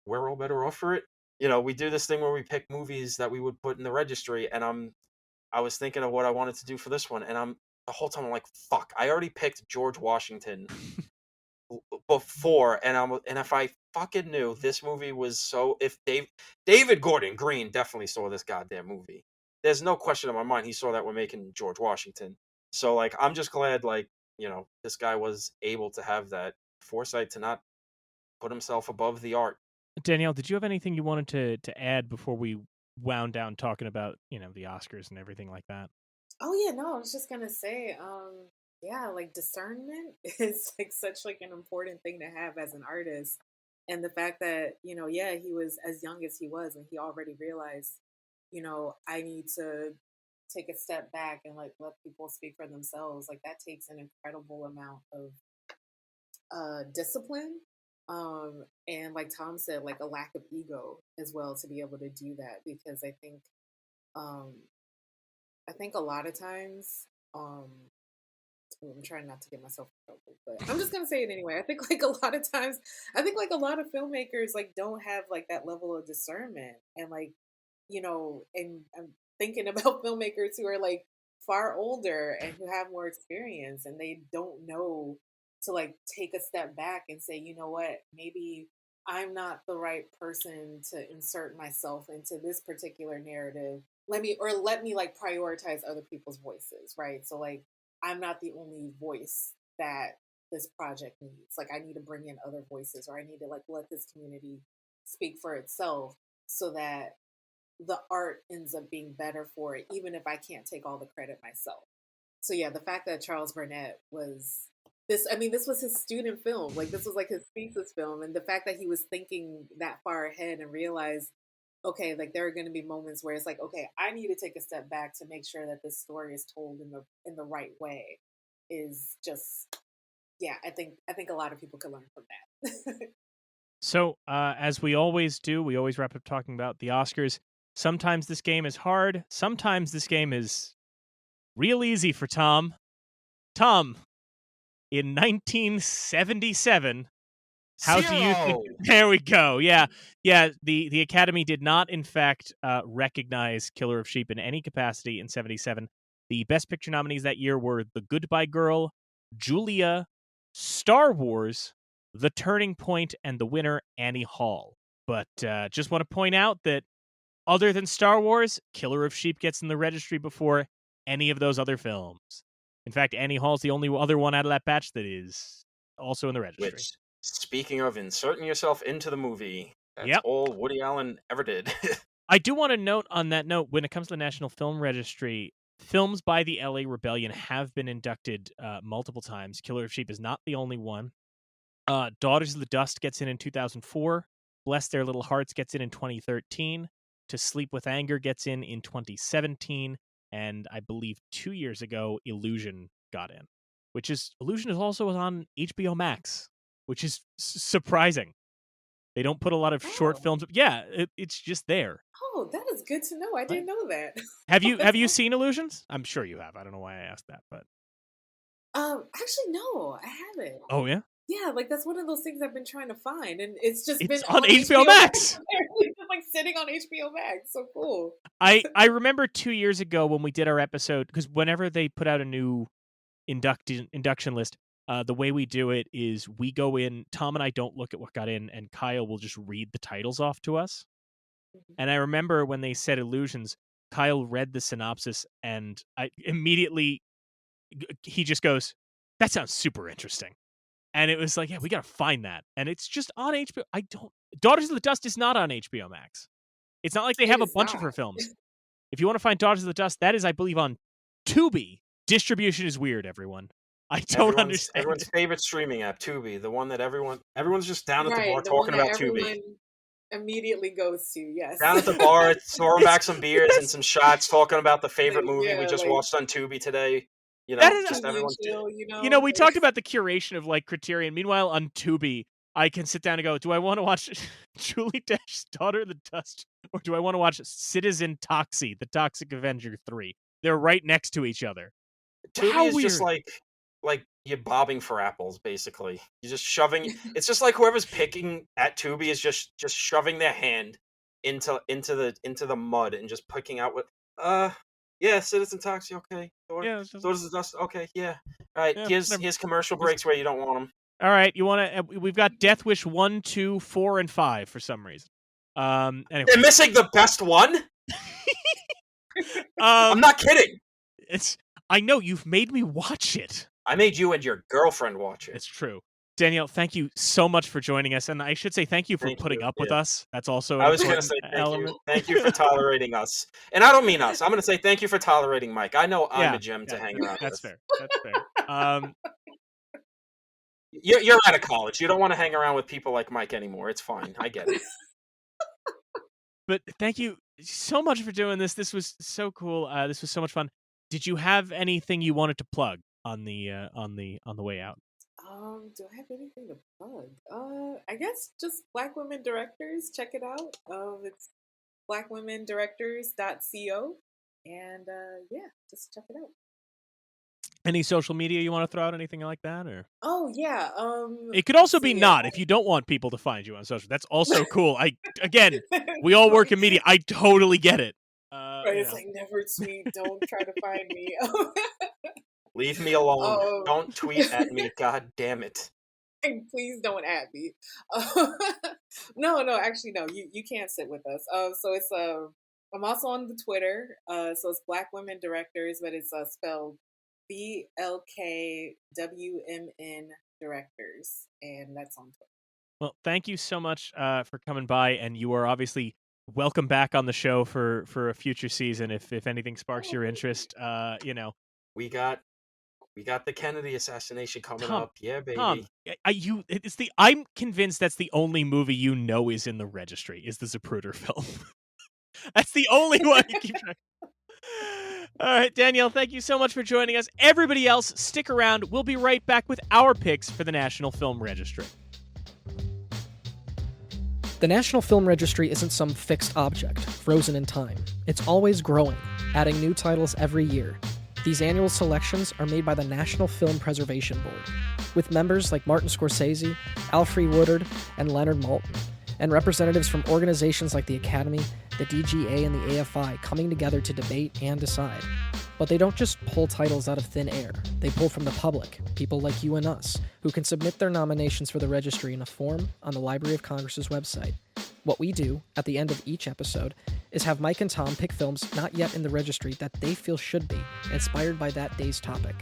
we're all better off for it. We do this thing where we pick movies that we would put in the registry, and I was thinking of what I wanted to do for this one, and the whole time I'm like, fuck, I already picked George Washington before, and if I fucking knew this movie was if David Gordon Green definitely saw this goddamn movie. There's no question in my mind he saw that we're making George Washington. So like, I'm just glad like, this guy was able to have that foresight to not put himself above the art. Danielle, did you have anything you wanted to add before we wound down talking about, the Oscars and everything like that? Oh yeah, no, I was just gonna say, yeah, like discernment is like such like an important thing to have as an artist. And the fact that, yeah, he was as young as he was and he already realized, I need to take a step back and like let people speak for themselves. Like that takes an incredible amount of discipline. And like Tom said, like a lack of ego as well to be able to do that, because um I think a lot of times, I'm trying not to get myself in trouble, but I'm just gonna say it anyway. I think like a lot of times, I think like a lot of filmmakers like don't have like that level of discernment, and like, and I'm thinking about filmmakers who are like far older and who have more experience, and they don't know to like take a step back and say, you know what, maybe I'm not the right person to insert myself into this particular narrative. Let me like prioritize other people's voices, right? So like I'm not the only voice that this project needs. Like I need to bring in other voices, or I need to like let this community speak for itself so that the art ends up being better for it, even if I can't take all the credit myself. So yeah, the fact that Charles Burnett was this was his student film. Like this was like his thesis film. And the fact that he was thinking that far ahead and realized, okay, like there are going to be moments where it's like, okay, I need to take a step back to make sure that this story is told in the right way, is just, yeah, I think a lot of people could learn from that. So, as we always do, we always wrap up talking about the Oscars. Sometimes this game is hard. Sometimes this game is real easy for Tom. Tom, in 1977, how do you think? Zero! There we go. Yeah. The Academy did not, in fact, recognize Killer of Sheep in any capacity in 77. The Best Picture nominees that year were The Goodbye Girl, Julia, Star Wars, The Turning Point, and the winner, Annie Hall. But just want to point out that other than Star Wars, Killer of Sheep gets in the registry before any of those other films. In fact, Annie Hall's the only other one out of that batch that is also in the registry. Which, speaking of inserting yourself into the movie, that's Yep. all Woody Allen ever did. I do want to note on that note, when it comes to the National Film Registry, films by the LA Rebellion have been inducted multiple times. Killer of Sheep is not the only one. Daughters of the Dust gets in 2004. Bless Their Little Hearts gets in 2013. To Sleep with Anger gets in 2017. And I believe 2 years ago, Illusion got in. Illusion is also on HBO Max, which is surprising. They don't put a lot of short films. Yeah, it's just there. Oh, that is good to know. I didn't know that. Have you seen Illusions? I'm sure you have. I don't know why I asked that, but Actually, no, I haven't. oh yeah, Yeah, like that's one of those things I've been trying to find, and it's just it's been on HBO Max. It's just like sitting on HBO Max. So cool. I remember 2 years ago when we did our episode, because whenever they put out a new induction list, the way we do it is we go in. Tom and I don't look at what got in, and Kyle will just read the titles off to us. And I remember when they said Illusions, Kyle read the synopsis, and I immediately he just goes, "That sounds super interesting." And it was like, yeah, we gotta find that, and it's just on HBO. Daughters of the Dust is not on HBO Max. It's not like they have a bunch of her films. If you want to find Daughters of the Dust, that is, I believe, on Tubi. Distribution is weird, everyone. I don't understand. Everyone's favorite streaming app, Tubi, the one that everyone's just down at the bar Right, the talking one that about Tubi. everyone immediately goes to. Yes. Down at the bar, throwing back some beers and some shots, talking about the favorite Like, movie yeah, we just like- watched on Tubi today. That is just everyone. Chill, you know. We talked about the curation of like Criterion. Meanwhile, on Tubi, I can sit down and go, do I want to watch Julie Dash's Daughter of the Dust, or do I want to watch Citizen Toxie, The Toxic Avenger 3? They're right next to each other. Tubi How is weird. just like you're bobbing for apples, basically. You're just shoving. It's just like whoever's picking at Tubi is just shoving their hand into the mud and just picking out what. Yeah, Citizen Taxi. Okay. Yeah, it's just, Daughters of Dust. Okay. Yeah. All right. yeah, Here's whatever. commercial breaks where you don't want them. All right, you want to? We've got Death Wish 1, 2, 4, and 5 for some reason. Anyway, They're missing the best one. I'm um, not kidding. I know you've made me watch it. I made you and your girlfriend watch it. It's true. Danielle, thank you so much for joining us, and I should say thank you for Thank putting you, up with yeah. us. That's also I an was going to important say thank element. you. Thank you for tolerating us. And I don't mean us. I'm going to say thank you for tolerating Mike. I know I'm a gem to hang around That's with. fair. That's fair. You're out of college. You don't want to hang around with people like Mike anymore. It's fine. I get it. But thank you so much for doing this. This was so cool. This was so much fun. Did you have anything you wanted to plug on the way out? Do I have anything to plug? I guess just Black Women Directors. Check it out. It's blackwomendirectors.co, and yeah, just check it out. Any social media you want to throw out? Anything like that, or? Oh yeah. It could also be not if you don't want people to find you on social. That's also cool. We all work in media. I totally get it. Right, it's like never tweet. Don't try to find me. Leave me alone. Don't tweet at me. God damn it. And please don't at me. No, actually, no. You can't sit with us. So it's I'm also on the Twitter. So it's Black Women Directors, but it's spelled BLKWMN Directors, and that's on Twitter. Well, thank you so much for coming by, and you are obviously welcome back on the show for a future season if anything sparks your interest. We got the Kennedy assassination coming up. Yeah, baby. Tom, I'm convinced that's the only movie you know is in the registry, is the Zapruder film. That's the only one you keep track. All right, Danielle, thank you so much for joining us. Everybody else, stick around. We'll be right back with our picks for the National Film Registry. The National Film Registry isn't some fixed object, frozen in time. It's always growing, adding new titles every year. These annual selections are made by the National Film Preservation Board, with members like Martin Scorsese, Alfre Woodard, and Leonard Maltin, and representatives from organizations like the Academy, the DGA, and the AFI coming together to debate and decide. But they don't just pull titles out of thin air. They pull from the public, people like you and us, who can submit their nominations for the registry in a form on the Library of Congress's website. What we do, at the end of each episode, is have Mike and Tom pick films not yet in the registry that they feel should be, inspired by that day's topic.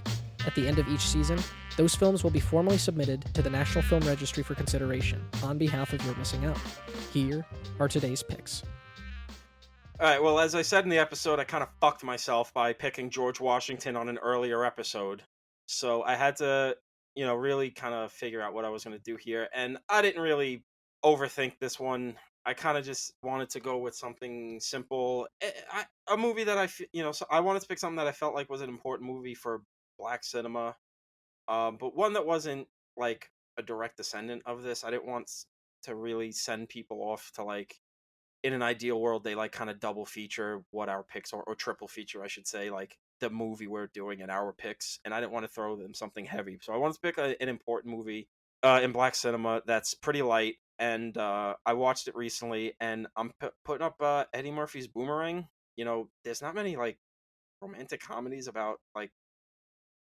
At the end of each season, those films will be formally submitted to the National Film Registry for consideration, on behalf of You're Missing Out. Here are today's picks. All right, well, as I said in the episode, I kind of fucked myself by picking George Washington on an earlier episode. So I had to, really kind of figure out what I was going to do here. And I didn't really overthink this one. I kind of just wanted to go with something simple. A movie that so I wanted to pick something that I felt like was an important movie for Black cinema. But one that wasn't like a direct descendant of this. I didn't want to really send people off to like, in an ideal world, they like kind of double feature what our picks are, or triple feature, I should say, like the movie we're doing and our picks. And I didn't want to throw them something heavy. So I wanted to pick an important movie in Black cinema that's pretty light. And I watched it recently, and I'm putting up Eddie Murphy's Boomerang. There's not many like romantic comedies about like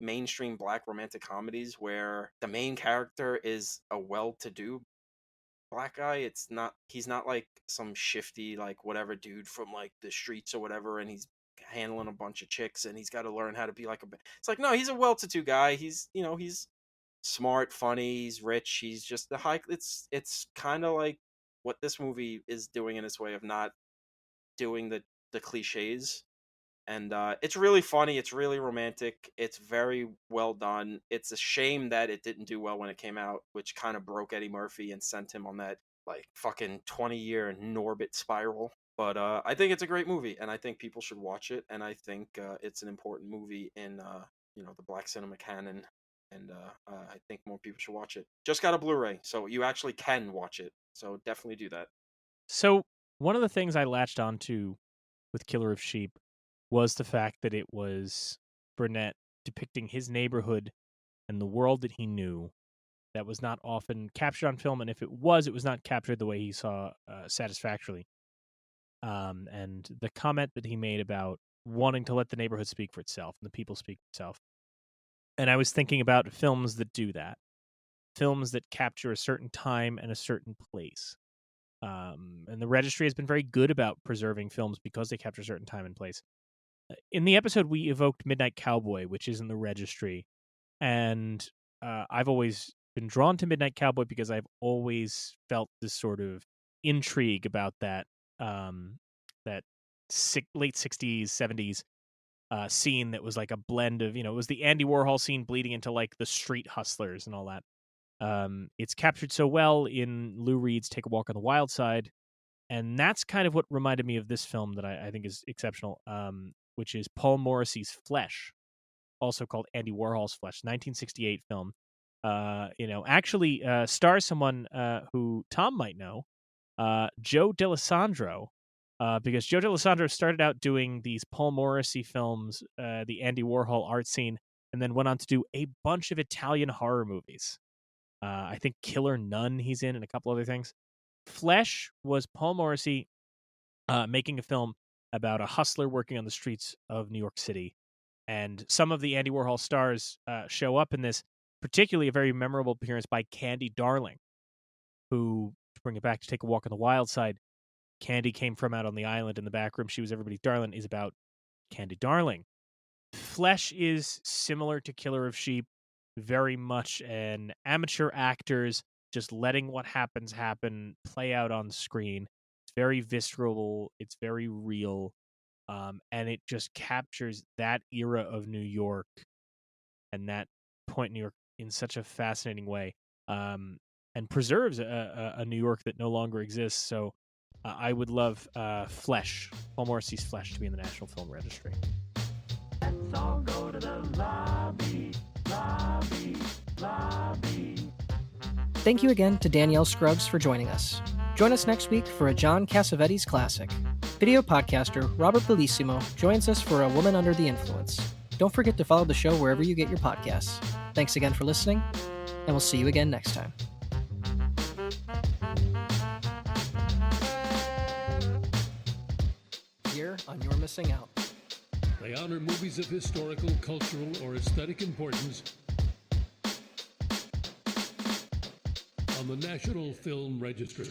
mainstream Black romantic comedies where the main character is a well-to-do Black guy. He's not like some shifty like whatever dude from like the streets or whatever, and he's handling a bunch of chicks and he's got to learn how to be like it's like, no, he's a well-to-do guy. He's he's smart, funny, he's rich, he's just the high. It's kind of like what this movie is doing in its way of not doing the cliches. And it's really funny, it's really romantic, it's very well done. It's a shame that it didn't do well when it came out, which kind of broke Eddie Murphy and sent him on that like fucking 20-year Norbit spiral. But I think it's a great movie, and I think people should watch it, and I think it's an important movie in the Black cinema canon, and I think more people should watch it. Just got a Blu-ray, so you actually can watch it, so definitely do that. So one of the things I latched onto with Killer of Sheep was the fact that it was Burnett depicting his neighborhood and the world that he knew that was not often captured on film, and if it was not captured the way he saw satisfactorily. And the comment that he made about wanting to let the neighborhood speak for itself and the people speak for itself. And I was thinking about films that do that, films that capture a certain time and a certain place. And the registry has been very good about preserving films because they capture a certain time and place. In the episode, we evoked Midnight Cowboy, which is in the registry. And I've always been drawn to Midnight Cowboy because I've always felt this sort of intrigue about that late 60s, 70s scene that was like a blend of, it was the Andy Warhol scene bleeding into like the street hustlers and all that. It's captured so well in Lou Reed's Take a Walk on the Wild Side. And that's kind of what reminded me of this film that I think is exceptional, which is Paul Morrissey's Flesh, also called Andy Warhol's Flesh, 1968 film. Actually stars someone who Tom might know, Joe D'Alessandro, because Joe D'Alessandro started out doing these Paul Morrissey films, the Andy Warhol art scene, and then went on to do a bunch of Italian horror movies. I think Killer Nun he's in, and a couple other things. Flesh was Paul Morrissey making a film about a hustler working on the streets of New York City. And some of the Andy Warhol stars show up in this, particularly a very memorable appearance by Candy Darling, who, to bring it back to Take a Walk on the Wild Side, Candy came from out on the island in the back room. She was everybody's darling, is about Candy Darling. Flesh is similar to Killer of Sheep, very much an amateur actors just letting what happens happen, play out on screen. It's very visceral. It's very real. And it just captures that era of New York and that point in New York in such a fascinating way, and preserves a New York that no longer exists. So I would love Flesh, Paul Morrissey's Flesh, to be in the National Film Registry. Let's all go to the lobby. Thank you again to Danielle Scruggs for joining us. Join us next week for a John Cassavetes classic. Video podcaster Robert Bellissimo joins us for A Woman Under the Influence. Don't forget to follow the show wherever you get your podcasts. Thanks again for listening, and we'll see you again next time. Here on You're Missing Out. They honor movies of historical, cultural, or aesthetic importance on the National Film Registry.